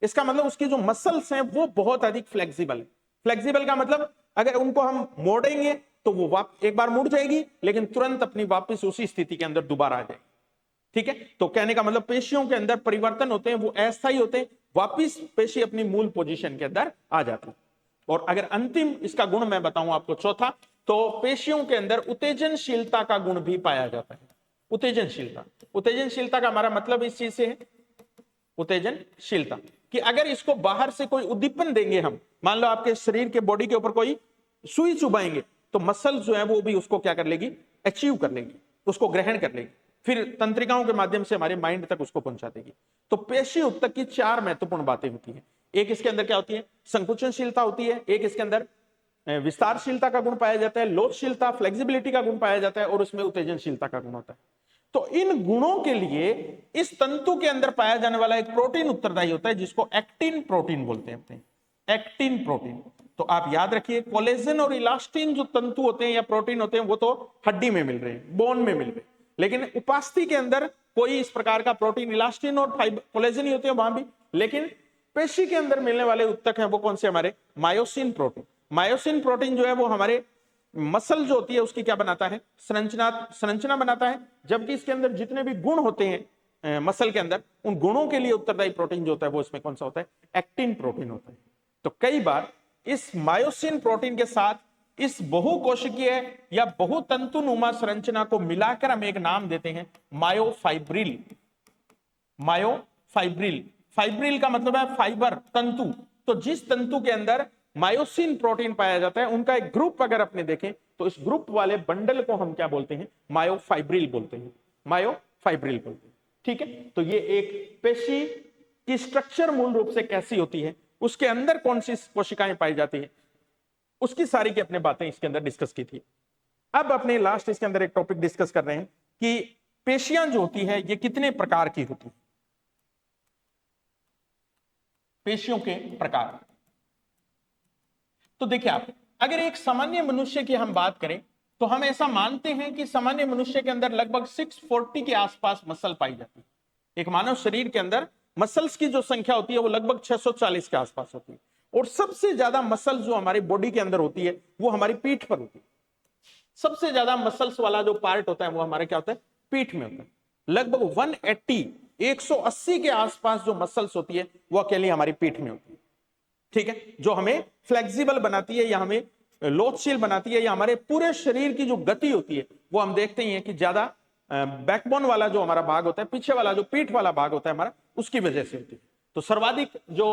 इसका मतलब उसकी जो मसल्स हैं वो बहुत अधिक फ्लेक्सिबल है। फ्लेक्सिबल का मतलब अगर उनको हम मोड़ेंगे तो वो एक बार मुड़ जाएगी, लेकिन तुरंत अपनी वापस उसी स्थिति के अंदर दोबारा आ जाएगी। ठीक है, तो कहने का मतलब पेशियों के अंदर परिवर्तन होते हैं, वो अस्थायी होते हैं, वापिस पेशी अपनी मूल पोजीशन के अंदर आ जाती है। और अगर अंतिम इसका गुण मैं बताऊं आपको चौथा, तो पेशियों के अंदर उत्तेजनशीलता का गुण भी पाया जाता है। उत्तेजनशीलता, उत्तेजनशीलता का हमारा मतलब इस चीज से है, उत्तेजनशीलता कि अगर इसको बाहर से कोई उद्दीपन देंगे हम, मान लो आपके शरीर के बॉडी के ऊपर कोई सुई चुभाएंगे, तो मसल जो है वो भी उसको क्या कर लेगी, अचीव कर लेगी, उसको ग्रहण कर लेगी, फिर तंत्रिकाओं के माध्यम से हमारे माइंड तक उसको पहुंचा देगी। तो पेशी उत्तक की चार महत्वपूर्ण बातें होती है। एक इसके अंदर क्या होती है, संकुचनशीलता होती है, एक इसके अंदर विस्तारशीलता का गुण पाया जाता है, लोचशीलता फ्लेक्सिबिलिटी का गुण पाया जाता है, और उसमें उत्तेजनशीलता का गुण होता है। तो इन गुणों के लिए इस तंतु के अंदर पाया जाने वाला एक प्रोटीन उत्तरदायी होता है, जिसको एक्टिन प्रोटीन बोलते हैं, एक्टिन प्रोटीन। तो आप याद रखिए, कोलेजन और इलास्टिन जो तंतु होते हैं या प्रोटीन होते हैं वो तो हड्डी में मिल रहे हैं, बोन में मिल रहे हैं, लेकिन उपास्थि के अंदर कोई इस प्रकार का प्रोटीन, इलास्टिन और कोलेजन ही होते हैं वहां भी, लेकिन पेशी के अंदर मिलने वाले उत्तक हैं वो कौन से, हमारे मायोसिन प्रोटीन। मायोसिन प्रोटीन जो है वो हमारे मसल जो होती है उसकी क्या बनाता है, संरचना बनाता है, जबकि इसके अंदर जितने भी गुण होते हैं मसल के अंदर, उन गुणों के लिए उत्तरदायी प्रोटीन जो होता है वो इसमें कौन सा होता है, एक्टिन प्रोटीन होता है। तो कई बार इस मायोसिन प्रोटीन के साथ इस बहुकोशिकीय या बहुतंतुनुमा संरचना को मिलाकर हम एक नाम देते हैं मायोफाइब्रिल। मायोफाइब्रिल, फाइब्रिल का मतलब है फाइबर, तंतु। तो जिस तंतु के अंदर मायोसिन प्रोटीन पाया जाता है उनका एक ग्रुप अगर अपने देखें तो इस ग्रुप वाले बंडल को हम क्या बोलते हैं, मायोफाइब्रिल बोलते हैं, मायोफाइब्रिल बोलते हैं। ठीक है, तो ये एक पेशी की स्ट्रक्चर मूल रूप से कैसी होती है, उसके अंदर कौन सी कोशिकाएं पाई जाती है, उसकी सारी की अपने बातें इसके अंदर डिस्कस की थी। अब अपने लास्ट इसके अंदर एक टॉपिक डिस्कस कर रहे हैं कि पेशियां जो होती है ये कितने प्रकार की होती है, पेशियों के प्रकार। तो देखिए आप, अगर एक सामान्य मनुष्य की हम बात करें तो हम ऐसा मानते हैं कि सामान्य मनुष्य के अंदर लगभग 640 के आसपास मसल पाई जाती है। एक मानव शरीर के अंदर मसल्स की जो संख्या होती है वो लगभग 640 के आसपास होती है, और सबसे ज्यादा मसल जो हमारी बॉडी के अंदर होती है वो हमारी पीठ पर होती है। सबसे ज्यादा मसल्स वाला जो पार्ट होता है वो हमारे क्या होता है, पीठ में होता है। लगभग 180 के आसपास जो मसल्स होती है वो अकेली हमारी पीठ में होती है। ठीक है, जो हमें फ्लेक्सिबल बनाती है या हमें लोचशील बनाती है, या हमारे पूरे शरीर की जो गति होती है वो हम देखते ही हैं कि ज्यादा बैकबोन वाला जो हमारा भाग होता है, पीछे वाला जो पीठ वाला भाग होता है हमारा, उसकी वजह से होती है। तो सर्वाधिक जो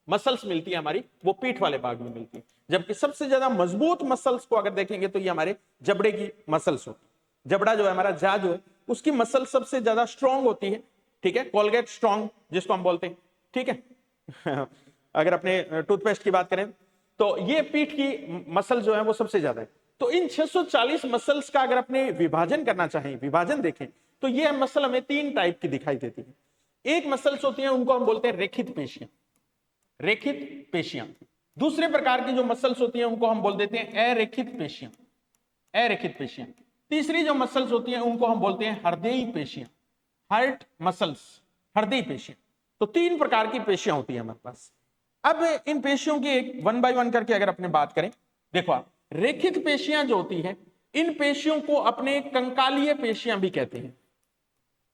मसल्स मिलती है हमारी वो पीठ वाले भाग में मिलती है, जबकि सबसे ज्यादा मजबूत मसल्स को अगर देखेंगे तो ये हमारे जबड़े की मसल्स होती है। जबड़ा जो है हमारा जा जो है उसकी मसल सबसे ज्यादा स्ट्रांग होती है, ठीक है, कोलगेट स्ट्रांग जिसको हम बोलते हैं, ठीक है। अगर अपने टूथपेस्ट की बात करें तो ये पीठ की मसल जो है वो सबसे ज्यादा है। तो इन 640 मसल्स का अगर अपने विभाजन करना चाहें, विभाजन देखें, तो ये मसल हमें 3 टाइप की दिखाई देती है। एक मसल्स होती है उनको हम बोलते हैं रेखित पेशियां, रेखित पेशियां। दूसरे प्रकार की जो मसल्स होती हैं उनको हम बोल देते हैं अरेखित पेशियां, अरेखित पेशियां। तीसरी जो मसल्स होती हैं उनको हम बोलते हैं हृदयी पेशियां, हार्ट मसल्स, हृदय पेशियां। तो 3 प्रकार की पेशियां होती है हमारे पास। अब इन पेशियों की एक 1 बाय 1 करके अगर अपने बात करें, देखो आप, रेखित पेशियां जो होती है इन पेशियों को अपने कंकालीय पेशियां भी कहते हैं।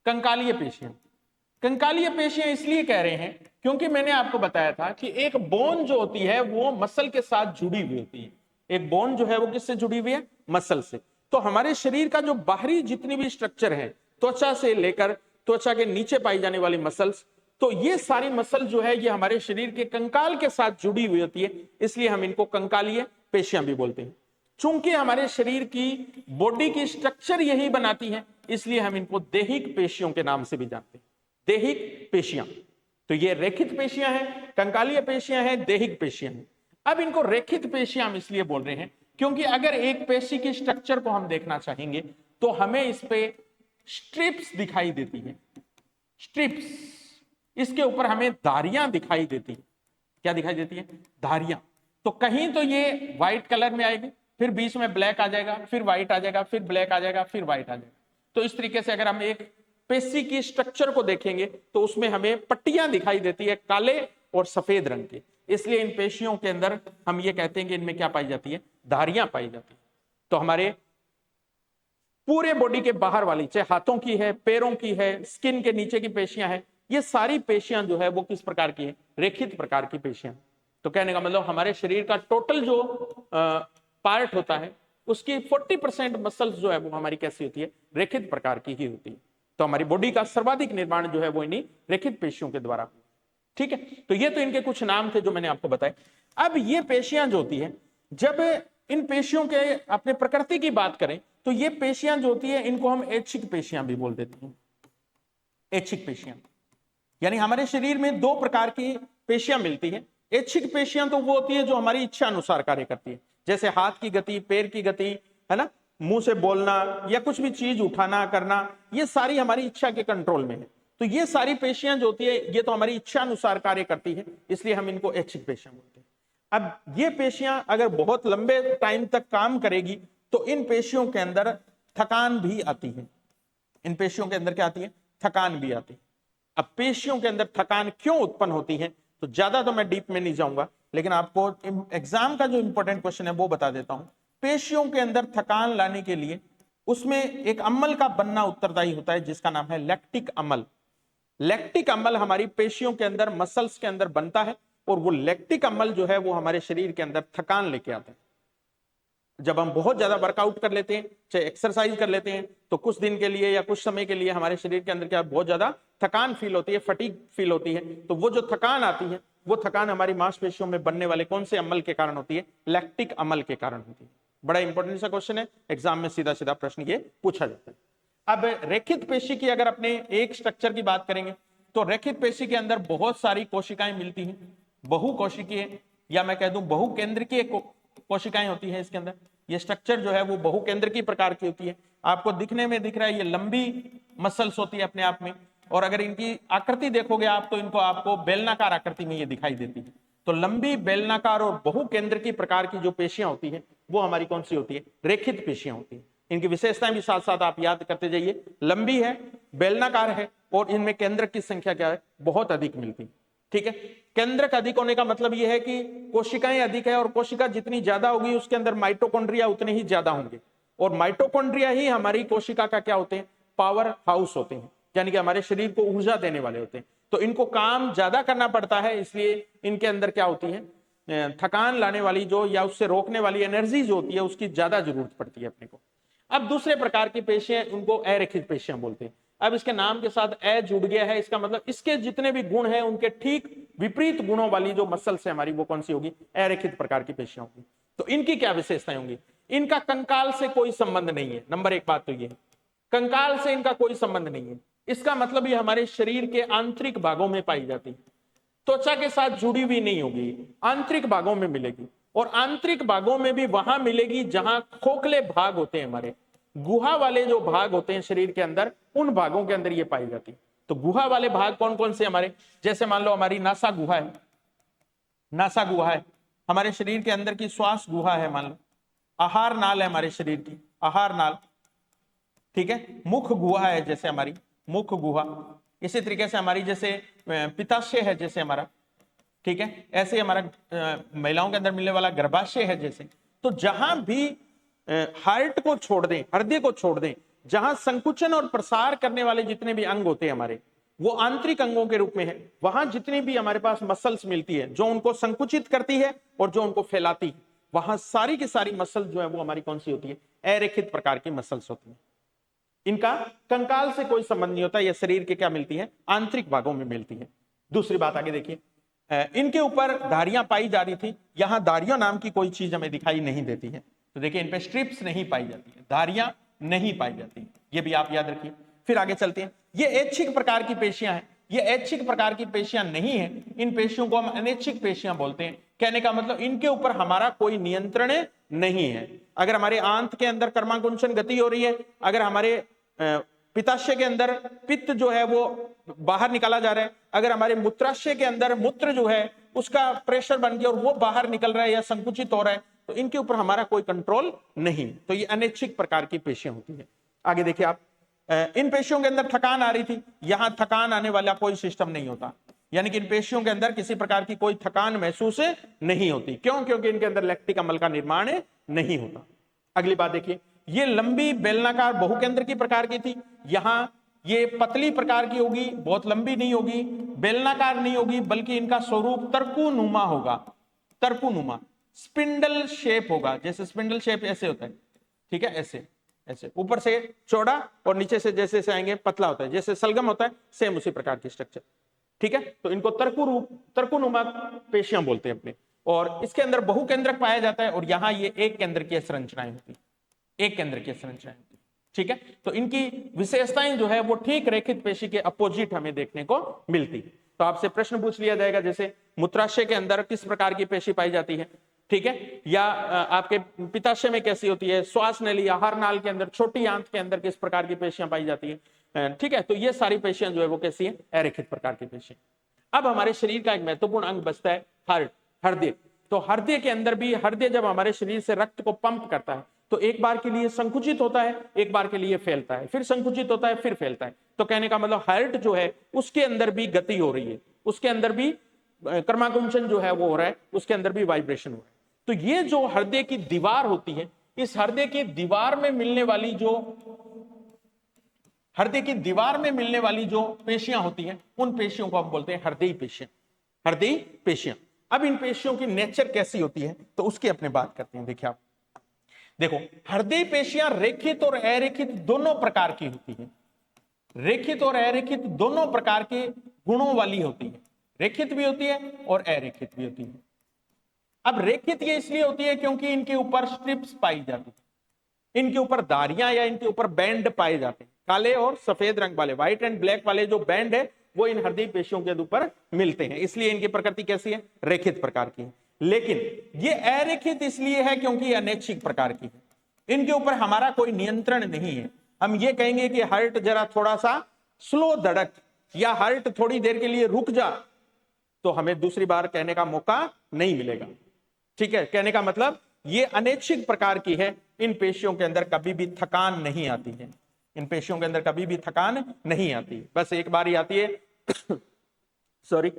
कंकालीय पेशियां, कंकालीय पेशियां इसलिए कह रहे हैं क्योंकि मैंने आपको बताया था कि एक बोन जो होती है वो मसल के साथ जुड़ी हुई होती है। एक बोन जो है वो किससे जुड़ी हुई है? मसल से। तो हमारे शरीर का जो बाहरी जितनी भी स्ट्रक्चर है, त्वचा से लेकर त्वचा के नीचे पाई जाने वाली मसल्स, तो ये सारी मसल जो है ये हमारे शरीर के कंकाल के साथ जुड़ी हुई होती है, इसलिए हम इनको कंकालीय पेशियां भी बोलते हैं। चूंकि हमारे शरीर की बॉडी की स्ट्रक्चर यही बनाती है, इसलिए हम इनको दैहिक पेशियों के नाम से भी जानते हैं, दैहिक पेशियां। तो ये रेखित पेशियां हैं, कंकालीय पेशियां हैं, दैहिक पेशियां हैं। अब इनको रेखित पेशियां हम इसलिए बोल रहे हैं क्योंकि अगर एक पेशी की स्ट्रक्चर को हम देखना चाहेंगे तो हमें इस पे स्ट्रिप्स दिखाई देती है, स्ट्रिप्स, इसके ऊपर हमें धारियां दिखाई देती हैं। क्या दिखाई देती है? धारियां। तो कहीं तो ये व्हाइट कलर में आएगी, फिर बीच में ब्लैक आ जाएगा, फिर व्हाइट आ जाएगा, फिर ब्लैक आ जाएगा, फिर व्हाइट आ जाएगा। तो इस तरीके से अगर हम एक पेशी की स्ट्रक्चर को देखेंगे तो उसमें हमें पट्टियां दिखाई देती है काले और सफेद रंग की, इसलिए इन पेशियों के अंदर हम ये कहते हैं कि इनमें क्या पाई जाती है? धारियां पाई जाती है। तो हमारे पूरे बॉडी के बाहर वाली, चाहे हाथों की है, पैरों की है, स्किन के नीचे की पेशियां है, ये सारी पेशियां जो है वो किस प्रकार की है? रेखित प्रकार की पेशियां। तो कहने का मतलब हमारे शरीर का टोटल जो पार्ट होता है उसकी 40% मसल्स जो है वो हमारी कैसी होती है? रेखित प्रकार की ही होती है। तो हमारी बॉडी का सर्वाधिक निर्माण जो है वो इन्हीं रेखित पेशियों के द्वारा, ठीक है। तो ये तो इनके कुछ नाम थे जो मैंने आपको बताए। अब ये पेशियां जो होती है, जब इन पेशियों के अपने प्रकृति की बात करें तो ये पेशियां जो होती है इनको हम ऐच्छिक पेशियां भी बोल देते हैं। ऐच्छिक पेशियां यानी हमारे शरीर में 2 प्रकार की पेशियां मिलती हैं। ऐच्छिक पेशियां तो वो होती है जो हमारी इच्छा अनुसार कार्य करती है, जैसे हाथ की गति, पैर की गति, है ना, मुंह से बोलना या कुछ भी चीज उठाना करना, ये सारी हमारी इच्छा के कंट्रोल में है। तो ये सारी पेशियां जो होती है ये तो हमारी इच्छा अनुसार कार्य करती है, इसलिए हम इनको ऐच्छिक पेशियां बोलते हैं। अब ये पेशियां अगर बहुत लंबे टाइम तक काम करेगी तो इन पेशियों के अंदर थकान भी आती है। इन पेशियों के अंदर क्या आती है? थकान भी आती है। अब पेशियों के अंदर थकान क्यों उत्पन्न होती है तो ज्यादा तो मैं डीप में नहीं जाऊंगा, लेकिन आपको एग्जाम का जो इंपॉर्टेंट क्वेश्चन है वो बता देता हूं। पेशियों के अंदर थकान लाने के लिए उसमें एक अम्ल का बनना उत्तरदायी होता है जिसका नाम है लैक्टिक अम्ल। लैक्टिक अम्ल हमारी पेशियों के अंदर, मसल्स के अंदर बनता है और वो लैक्टिक अम्ल जो है वो हमारे शरीर के अंदर थकान लेके आता है। जब हम बहुत ज्यादा वर्कआउट कर लेते हैं, चाहे एक्सरसाइज कर लेते हैं, तो कुछ दिन के लिए या कुछ समय के लिए हमारे शरीर के अंदर क्या बहुत ज्यादा थकान फील होती है, फटीग फील होती है। तो वो जो थकान आती है वो थकान हमारी मांसपेशियों में बनने वाले कौन से अम्ल के कारण होती है? लैक्टिक अम्ल के कारण होती है। बड़ा इंपॉर्टेंट सा क्वेश्चन है, एग्जाम में सीधा सीधा प्रश्न ये पूछा जाता है। अब रेखित पेशी की अगर अपने एक स्ट्रक्चर की बात करेंगे तो रेखित पेशी के अंदर बहुत सारी कोशिकाएं मिलती हैं, बहुकोशिकीय या मैं कह दूं बहुकेंद्रकीय कोशिकाएं होती हैं इसके अंदर। ये स्ट्रक्चर जो है वो बहुकेंद्रकीय प्रकार की होती है। आपको दिखने में दिख रहा है ये लंबी मसल्स होती है अपने आप में, और अगर इनकी आकृति देखोगे आप तो इनको आपको बेलनाकार आकृति में ये दिखाई देती है। तो लंबी, बेलनाकार और बहुकेंद्रकीय प्रकार की जो पेशियां होती है वो हमारी कौन सी होती है? रेखित पेशियां होती है। इनकी विशेषताएं भी साथ साथ आप याद करते जाइए। लंबी है, बेलनाकार है और इनमें केंद्रक की संख्या क्या है? बहुत अधिक मिलती है, ठीक है। केंद्रक अधिक होने का मतलब यह है कि कोशिकाएं अधिक है और कोशिका जितनी ज्यादा होगी उसके अंदर माइटोकॉन्ड्रिया उतने ही ज्यादा होंगे, और माइटोकॉन्ड्रिया ही हमारी कोशिका का क्या होते हैं? पावर हाउस होते हैं, यानी कि हमारे शरीर को ऊर्जा देने वाले होते हैं। तो इनको काम ज्यादा करना पड़ता है, इसलिए इनके अंदर क्या होती है? थकान लाने वाली जो या उससे रोकने वाली एनर्जी जो होती है उसकी ज्यादा जरूरत पड़ती है अपने को। अब दूसरे प्रकार की पेशियां, उनको अरेखित पेशियां बोलते हैं। अब इसके नाम के साथ ए जुड़ गया है, इसका मतलब इसके जितने भी गुण हैं उनके ठीक विपरीत गुणों वाली जो मसल्स है हमारी, वो कौन सी होगी? अरेखित प्रकार की पेशियां होगी। तो इनकी क्या विशेषताएं होंगी? इनका कंकाल से कोई संबंध नहीं है। नंबर एक बात तो ये, कंकाल से इनका कोई संबंध नहीं है। इसका मतलब ये हमारे शरीर के आंतरिक भागों में पाई जाती है, त्वचा के साथ जुड़ी हुई नहीं होगी, आंतरिक भागों में मिलेगी। और आंतरिक भागों में भी वहां मिलेगी जहां खोखले भाग होते हैं, हमारे गुहा वाले जो भाग होते हैं शरीर के अंदर, उन भागों के अंदर ये पाई जाती है। तो गुहा वाले भाग कौन कौन से हमारे? जैसे मान लो हमारी नासा गुहा है, नासा गुहा है हमारे शरीर के अंदर की, श्वास गुहा है मान लो, आहार नाल है हमारे शरीर की, आहार नाल, ठीक है। मुख गुहा है जैसे हमारी मुख गुहा, इसी तरीके से हमारी जैसे पित्ताशय है जैसे हमारा, ठीक है। ऐसे हमारा महिलाओं के अंदर मिलने वाला गर्भाशय है जैसे। तो जहां भी हार्ट को छोड़ दें, हृदय को छोड़ दें, जहां संकुचन और प्रसार करने वाले जितने भी अंग होते हैं हमारे, वो आंतरिक अंगों के रूप में है। वहां जितनी भी हमारे पास मसल्स मिलती है जो उनको संकुचित करती है और जो उनको फैलाती है, वहां सारी की सारी मसल जो है वो हमारी कौन सी होती है? अरेखित प्रकार की मसल्स होती है। इनका कंकाल से कोई संबंध नहीं होता, यह शरीर के क्या मिलती है? आंतरिक भागों में मिलती है। दूसरी बात आगे देखिए, इनके ऊपर धारियां पाई जा रही थी, यहां धारियों नाम की कोई चीज हमें दिखाई नहीं देती है। तो देखिए इन पे स्ट्रिप्स नहीं पाई जाती है, धारियां नहीं पाई जाती, ये भी आप याद रखिए। फिर आगे चलते हैं, ये ऐच्छिक प्रकार की पेशियां हैं। ये ऐच्छिक प्रकार की पेशियां नहीं है, इन पेशियों को हम अनैच्छिक पेशियां बोलते हैं। कहने का मतलब इनके ऊपर हमारा कोई नियंत्रण नहीं है। अगर हमारे आंत के अंदर कर्माकुंचन गति हो रही है, अगर हमारे पित्ताशय के अंदर पित्त जो है वो बाहर निकाला जा रहा है, अगर हमारे मूत्राशय के अंदर मूत्र जो है उसका प्रेशर बन गया और वो बाहर निकल रहा है या संकुचित हो रहा है, तो इनके ऊपर हमारा कोई कंट्रोल नहीं। तो ये अनैच्छिक प्रकार की पेशियां होती है। आगे देखिए आप, इन पेशियों के अंदर थकान आ रही थी, यहां थकान आने वाला कोई सिस्टम नहीं होता, यानी कि इन पेशियों के अंदर किसी प्रकार की कोई थकान महसूस नहीं होती। क्यों? क्योंकि इनके अंदर लैक्टिक अम्ल का निर्माण नहीं होता। अगली बात देखिए, ये लंबी बेलनाकार बहुकेंद्र की प्रकार की थी, यहां ये पतली प्रकार की होगी, बहुत लंबी नहीं होगी, बेलनाकार नहीं होगी, बल्कि इनका स्वरूप तरकुनुमा होगा। तरकुनुमा स्पिंडल शेप होगा, जैसे स्पिंडल शेप ऐसे होता है, ठीक है, ऐसे ऐसे ऊपर से चौड़ा और नीचे से जैसे से आएंगे पतला होता है, जैसे सलगम होता है, सेम उसी प्रकार की स्ट्रक्चर, ठीक है। तो इनको तरकुनुमा पेशियां बोलते हैं अपने। और इसके अंदर बहुकेंद्रक पाया जाता है और यहां ये एक केंद्र की संरचनाएं होती है, एक केंद्र की संरचनाएं होती है, ठीक है। तो इनकी विशेषताएं जो है वो ठीक रेखित पेशी के अपोजिट हमें देखने को मिलती है। तो आपसे प्रश्न पूछ लिया जाएगा, जैसे मूत्राशय के अंदर किस प्रकार की पेशी पाई जाती है, ठीक है, या आपके पित्ताशय में कैसी होती है, श्वास नली आहार नाल के अंदर, छोटी आंत के अंदर किस प्रकार की पेशियां पाई जाती है, ठीक है। तो ये सारी पेशियां जो है वो कैसी है? अरेखित प्रकार की पेशियां। अब हमारे शरीर का एक महत्वपूर्ण अंग बचता है हार्ट, हृदय। तो हृदय के अंदर भी, हृदय जब हमारे शरीर से रक्त को पंप करता है तो एक बार के लिए संकुचित होता है, एक बार के लिए फैलता है, फिर संकुचित होता है, फिर फैलता है। तो कहने का मतलब हार्ट जो है उसके अंदर भी गति हो रही है, उसके अंदर भी कर्माकुंचन जो है वो हो रहा है, उसके अंदर भी वाइब्रेशन हो रहा है। तो ये जो हृदय की दीवार होती है, इस हृदय की दीवार में मिलने वाली जो हृदय की दीवार में मिलने वाली जो पेशियां होती हैं, उन पेशियों को हम बोलते हैं हृदय पेशियां, हृदय पेशियां। अब इन पेशियों की नेचर कैसी होती है तो उसकी अपने बात करते हैं। देखिए आप, देखो हृदय पेशियां रेखित और अरेखित दोनों प्रकार की होती है, रेखित और अरेखित दोनों प्रकार के गुणों वाली होती है, रेखित भी होती है और अरेखित भी होती है। अब रेखित ये इसलिए होती है क्योंकि इनके ऊपर स्ट्रिप्स पाई जाती है, इनके ऊपर धारियां या इनके ऊपर बैंड पाए जाते हैं, काले और सफेद रंग वाले, व्हाइट एंड ब्लैक वाले जो बैंड है वो इन हृदय पेशियों के ऊपर मिलते हैं, इसलिए इनकी प्रकृति कैसी है? रेखित प्रकार की है। लेकिन ये अरेखित इसलिए है क्योंकि अनैच्छिक प्रकार की है, इनके ऊपर हमारा कोई नियंत्रण नहीं है। हम ये कहेंगे कि हार्ट जरा थोड़ा सा स्लो धड़क या हार्ट थोड़ी देर के लिए रुक जा, तो हमें दूसरी बार कहने का मौका नहीं मिलेगा, ठीक है। कहने का मतलब ये अनैच्छिक प्रकार की है, इन पेशियों के अंदर कभी भी थकान नहीं आती है, इन पेशियों के अंदर कभी भी थकान नहीं आती, बस एक बार ही आती है सॉरी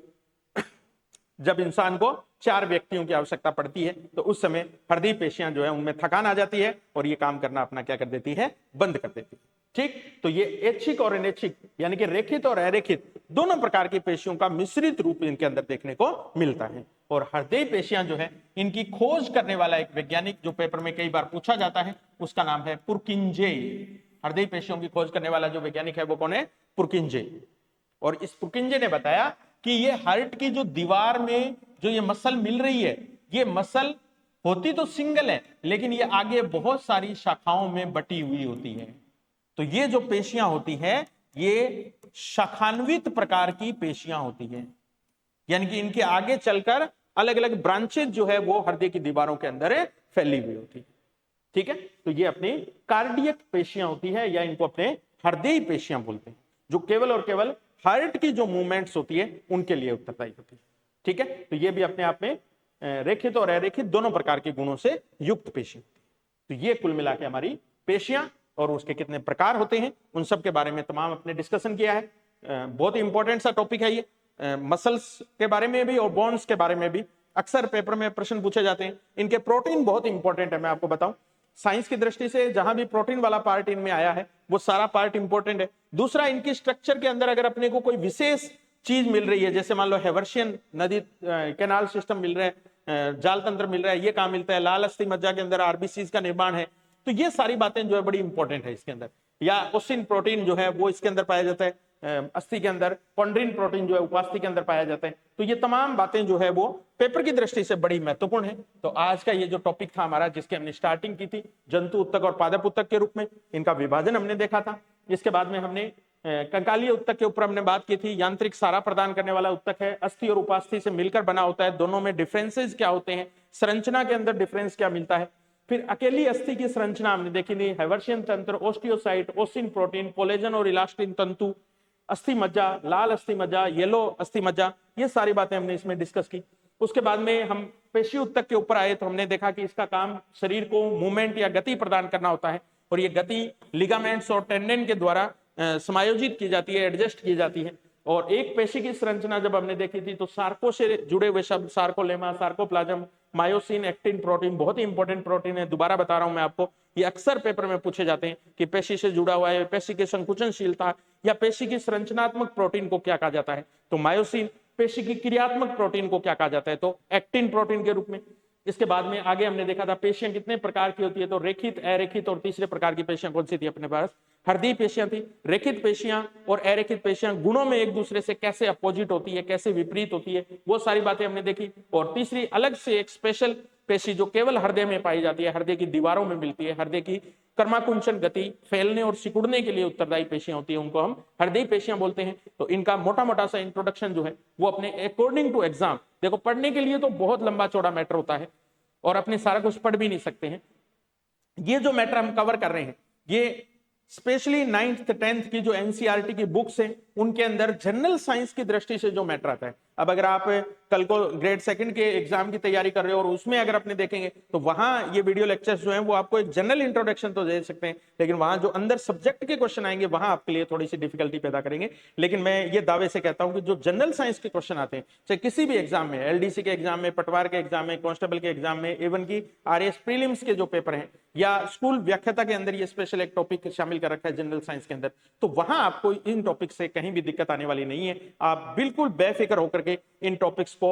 जब इंसान को 4 व्यक्तियों की आवश्यकता पड़ती है, तो उस समय हृदय पेशियां जो है उनमें थकान आ जाती है और ये काम करना अपना क्या कर देती है? बंद कर देती है, ठीक, तो ये ऐच्छिक और अनैच्छिक यानी कि रेखित और अरेखित दोनों प्रकार की पेशियों का मिश्रित रूप इनके अंदर देखने को मिलता है। और हृदय पेशियां जो है इनकी खोज करने वाला एक वैज्ञानिक जो पेपर में कई बार पूछा जाता है उसका नाम है पुरकिंजे। हृदय पेशियों की खोज करने वाला जो वैज्ञानिक है वो कौन है? पुरकिंजे। और इस पुरकिंजे ने बताया कि ये हार्ट की जो दीवार में जो ये मसल मिल रही है, ये मसल होती तो सिंगल है लेकिन ये आगे बहुत सारी शाखाओं में बटी हुई होती है। तो ये जो पेशियां होती है ये शाखान्वित प्रकार की पेशियां होती है, यानी कि इनके आगे चलकर अलग अलग ब्रांचेज जो है वो हृदय की दीवारों के अंदर फैली हुई होती है। ठीक है, तो ये अपनी कार्डियक पेशियां होती है या इनको अपने हृदय पेशियां बोलते हैं, जो केवल और केवल हार्ट की जो मूवमेंट्स होती है उनके लिए उत्तरदायी होती है। ठीक है, तो ये भी अपने आप में रेखित और अरेखित दोनों प्रकार के गुणों से युक्त पेशी। तो ये कुल मिला के हमारी पेशियां और उसके कितने प्रकार होते हैं उन सब के बारे में तमाम अपने डिस्कशन किया है। बहुत ही इंपॉर्टेंट सा टॉपिक है ये। मसल्स के बारे में भी और बोन्स के बारे में भी अक्सर पेपर में प्रश्न पूछे जाते हैं। इनके प्रोटीन बहुत इंपॉर्टेंट है, मैं आपको बताऊं साइंस की दृष्टि से जहां भी प्रोटीन वाला पार्ट इनमें आया है वो सारा पार्ट इंपॉर्टेंट है। दूसरा, इनकी स्ट्रक्चर के अंदर अगर अपने को कोई विशेष चीज मिल रही है, जैसे मान लो हेवर्शियन नदी कैनाल सिस्टम मिल रहा है, जाल तंत्र मिल रहा है, ये कहां मिलता है? लाल अस्थि मज्जा के अंदर आरबीसीज का निर्माण है। तो ये सारी बातें जो है बड़ी इंपॉर्टेंट है इसके अंदर। या ओसिन प्रोटीन जो है वो इसके अंदर पाया जाता है, अस्थि के अंदर कॉन्ड्रिन प्रोटीन जो है उपास्थि के अंदर पाया जाता है। तो ये तमाम बातें जो है वो पेपर की दृष्टि से बड़ी महत्वपूर्ण है। तो आज का ये जो टॉपिक था हमारा, जिसकी हमने स्टार्टिंग की थी जंतु उत्तक और पादप उत्तक के रूप में, इनका विभाजन हमने देखा था। इसके बाद में हमने कंकालीय उत्तक के ऊपर हमने बात की थी। यांत्रिक सहारा प्रदान करने वाला उत्तक है, अस्थि और उपास्थि से मिलकर बना होता है, दोनों में डिफरेंसेस क्या होते हैं, संरचना के अंदर डिफरेंस क्या मिलता है। फिर अकेली अस्थि की संरचना हमने देखी थी, हेवर्शियन तंत्र, ओस्टियोसाइट, ओसिन प्रोटीन, कोलेजन और इलास्टिन तंतु, अस्थि मज्जा, लाल अस्थि मज्जा, येलो अस्थि मज्जा, ये सारी बातें हमने इसमें डिस्कस की। उसके बाद में हम पेशी उत्तक के ऊपर आए तो हमने देखा कि इसका काम शरीर को मूवमेंट या गति प्रदान करना होता है और ये गति लिगामेंट्स और टेंडन के द्वारा समायोजित की जाती है, एडजस्ट की जाती है। और एक पेशी की संरचना जब हमने देखी थी तो सार्को से जुड़े हुए शब्द sarcolemma, sarcoplasm, myosin, actin protein बहुत ही इंपॉर्टेंट प्रोटीन है। दोबारा बता रहा हूं मैं आपको, ये अक्सर पेपर में पूछे जाते हैं कि पेशी से जुड़ा हुआ है, पेशी की संकुचनशीलता या पेशी की संरचनात्मक प्रोटीन को क्या कहा जाता है। तो मायोसिन पेशी की क्रियात्मक प्रोटीन को क्या कहा जाता है, तो एक्टिन प्रोटीन के रूप में। इसके बाद में आगे हमने देखा था पेशियां कितने प्रकार की होती है, तो रेखित, अरेखित और तीसरे प्रकार की पेशियां कौन सी थी अपने पास? हृदय पेशियां थी। रेखित पेशियां और अरेखित पेशियां गुणों में एक दूसरे से कैसे अपोजिट होती है, कैसे विपरीत होती है, वो सारी बातें हमने देखी। और तीसरी अलग से एक स्पेशल पेशी जो केवल हृदय में पाई जाती है, हृदय की दीवारों में मिलती है, हृदय की कर्माकुंचन गति फैलने और सिकुड़ने के लिए उत्तरदायी पेशियां होती है, उनको हम हृदय पेशियां बोलते हैं। तो इनका मोटा मोटा सा इंट्रोडक्शन जो है वो अपने अकॉर्डिंग टू एग्जाम, देखो पढ़ने के लिए तो बहुत लंबा चौड़ा मैटर होता है और अपने सारा कुछ पढ़ भी नहीं सकते हैं। ये जो मैटर हम कवर कर रहे हैं ये स्पेशली 9th 10th की जो एनसीईआरटी की बुक्स हैं उनके अंदर जनरल साइंस की दृष्टि से जो मैटर आता है। अब अगर आप कल को ग्रेड 2 के एग्जाम की तैयारी कर रहे हो और उसमें अगर अपने देखेंगे तो वहां ये वीडियो लेक्चर्स जो हैं वो आपको एक जनरल इंट्रोडक्शन तो दे सकते हैं, लेकिन वहां जो अंदर सब्जेक्ट के क्वेश्चन आएंगे वहां आपके लिए थोड़ी सी डिफिकल्टी पैदा करेंगे। लेकिन मैं ये दावे से कहता हूं कि जो जनरल साइंस के क्वेश्चन आते हैं, चाहे किसी भी एग्जाम में, एलडीसी के एग्जाम में, पटवार के एग्जाम में, कांस्टेबल के एग्जाम में, इवन की आरएएस प्रीलिम्स के जो पेपर हैं या स्कूल व्याख्याता के अंदर ये स्पेशल एक टॉपिक शामिल कर रखा है जनरल साइंस के अंदर, तो वहां आपको इन टॉपिक से कहीं भी दिक्कत आने वाली नहीं है। आप बिल्कुल बेफिक्र होकर के इन टॉपिक्स को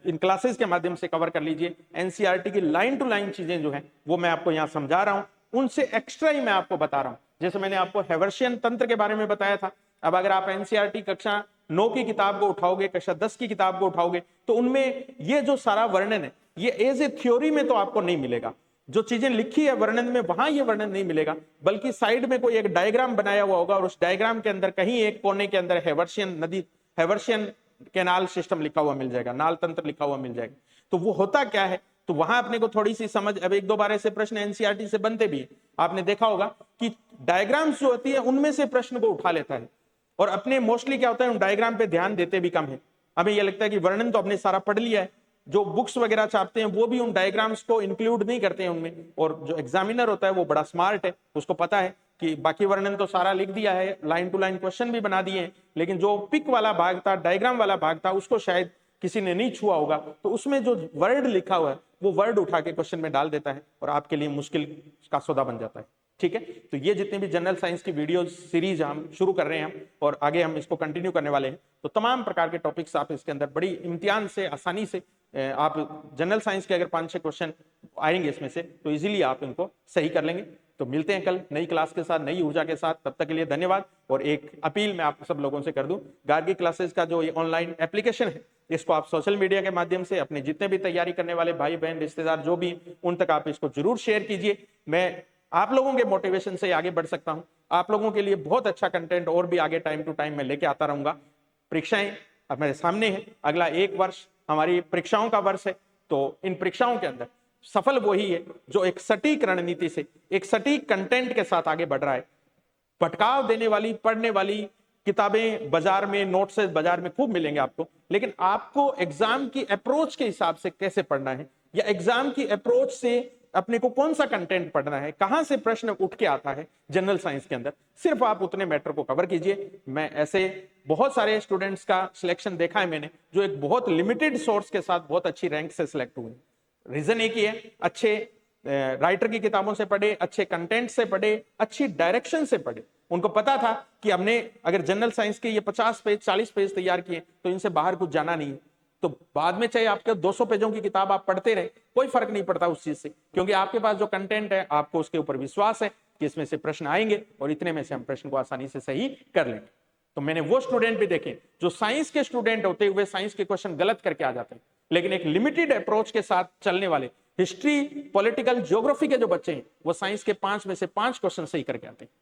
इन क्लासेस के माध्यम से कवर कर लीजिए। एनसीईआरटी की लाइन टू लाइन चीजें जो हैं वो मैं आपको यहां समझा रहा हूं, उनसे एक्स्ट्रा ही मैं आपको बता रहा हूं। जैसे मैंने आपको हेवर्शियन तंत्र के बारे में बताया था, अब अगर आप एनसीईआरटी कक्षा 9 की किताब को उठाओगे, कक्षा 10 की किताब को उठाओगे तो उनमें ये जो सारा वर्णन है ये एज ए थ्योरी में तो आपको नहीं मिलेगा। जो चीजें लिखी है वर्णन में वहां ये वर्णन नहीं मिलेगा, बल्कि साइड में कोई एक डायग्राम बनाया हुआ होगा और उस डायग्राम के अंदर कहीं एक कोने के अंदर हेवर्शियन नदी, हेवर्शियन कैनाल सिस्टम लिखा हुआ मिल जाएगा, नाल तंत्र लिखा हुआ मिल जाएगा। तो वो होता क्या है, तो वहां अपने को थोड़ी सी समझ, अब एक दो बार ऐसे प्रश्न एनसीईआरटी से बनते भी है, आपने देखा होगा कि डायग्राम्स जो होती है उनमें से प्रश्न को उठा लेता है और अपने मोस्टली क्या होता है उन डायग्राम पे ध्यान देते भी कम है। हमें यह लगता है कि वर्णन तो आपने सारा पढ़ लिया है, जो बुक्स वगैरह छापते हैं वो भी उन डायग्राम्स को इंक्लूड नहीं करते हैं उनमें, और जो एग्जामिनर होता है वो बड़ा स्मार्ट है, उसको पता है कि बाकी वर्णन तो सारा लिख दिया है, लाइन टू लाइन क्वेश्चन भी बना दिए हैं, लेकिन जो पिक वाला भाग था, डायग्राम वाला भाग था, उसको शायद किसी ने नहीं छुआ होगा, तो उसमें जो वर्ड लिखा हुआ है वो वर्ड उठा के क्वेश्चन में डाल देता है और आपके लिए मुश्किल का सौदा बन जाता है। ठीक है। तो ये जितने भी जनरल साइंस की वीडियो सीरीज हम शुरू कर रहे हैं और आगे हम इसको कंटिन्यू करने वाले हैं, तो तमाम प्रकार के टॉपिक्स आप इसके अंदर बड़ी इम्तियान से, आसानी से आप जनरल साइंस के अगर 5-6 क्वेश्चन आएंगे इसमें से तो इजीली आप इनको सही कर लेंगे। तो मिलते हैं कल नई क्लास के साथ, नई ऊर्जा के साथ। तब तक के लिए धन्यवाद। और एक अपील मैं आप सब लोगों से कर दूं, गार्गी क्लासेस का जो ये ऑनलाइन एप्लीकेशन है, इसको आप सोशल मीडिया के माध्यम से अपने जितने भी तैयारी करने वाले भाई बहन रिश्तेदार जो भी, उन तक आप इसको जरूर शेयर कीजिए। मैं आप लोगों के मोटिवेशन से आगे बढ़ सकता हूं। आप लोगों के लिए बहुत अच्छा कंटेंट और भी आगे टाइम टू टाइम मैं लेके आता रहूंगा। परीक्षाएं अब मेरे सामने है, अगला 1 वर्ष हमारी परीक्षाओं का वर्ष है। तो इन परीक्षाओं के अंदर सफल वही है जो एक सटीक रणनीति से, एक सटीक कंटेंट के साथ आगे बढ़ रहा है। भटकाव देने वाली, पढ़ने वाली किताबें बाजार में, नोट्स बाजार में खूब मिलेंगे आपको, लेकिन आपको एग्जाम की अप्रोच के हिसाब से कैसे पढ़ना है, या एग्जाम की अप्रोच से अपने को कौन सा कंटेंट पढ़ना है, कहां से प्रश्न उठ के आता है जनरल साइंस के अंदर, सिर्फ आप उतने मैटर को कवर कीजिए। मैं ऐसे बहुत सारे स्टूडेंट्स का सिलेक्शन देखा है मैंने, जो एक बहुत लिमिटेड सोर्स के साथ बहुत अच्छी रैंक से सिलेक्ट हुए। रीजन एक ही है, अच्छे राइटर की किताबों से पढ़े, अच्छे कंटेंट से पढ़े, अच्छी डायरेक्शन से पढ़े। उनको पता था कि हमने अगर जनरल साइंस के ये 50 पेज 40 पेज तैयार किए तो इनसे बाहर कुछ जाना नहीं है। तो बाद में चाहे आपके 200 पेजों की किताब आप पढ़ते रहे, कोई फर्क नहीं पड़ता उस चीज से, क्योंकि आपके पास जो कंटेंट है, आपको उसके ऊपर विश्वास है कि इसमें से प्रश्न आएंगे और इतने में से हम प्रश्न को आसानी से सही कर लेंगे। तो मैंने वो स्टूडेंट भी देखे जो साइंस के स्टूडेंट होते हुए साइंस के क्वेश्चन गलत करके आ जाते हैं, लेकिन एक लिमिटेड अप्रोच के साथ चलने वाले हिस्ट्री, पॉलिटिकल, ज्योग्राफी के जो बच्चे हैं, वो साइंस के 5 में से 5 क्वेश्चन सही करके आते हैं।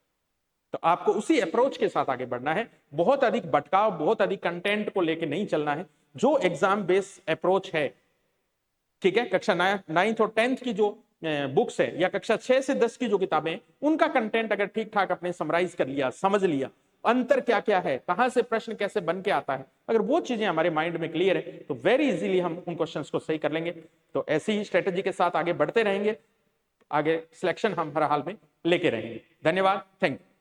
तो आपको उसी अप्रोच के साथ आगे बढ़ना है। बहुत अधिक भटकाव, बहुत अधिक कंटेंट को लेके नहीं चलना है। जो एग्जाम बेस अप्रोच है, ठीक है, कक्षा 9th और 10th की जो बुक्स है, या कक्षा 6 से 10 की जो किताबें, उनका कंटेंट अगर ठीक ठाक आपने समराइज कर लिया, समझ लिया, अंतर क्या क्या है, कहां से प्रश्न कैसे बन के आता है, अगर वो चीजें हमारे माइंड में क्लियर है तो वेरी इजीली हम उन क्वेश्चंस को सही कर लेंगे। तो ऐसी ही स्ट्रेटेजी के साथ आगे बढ़ते रहेंगे, आगे सिलेक्शन हम हर हाल में लेके रहेंगे। धन्यवाद, थैंक यू।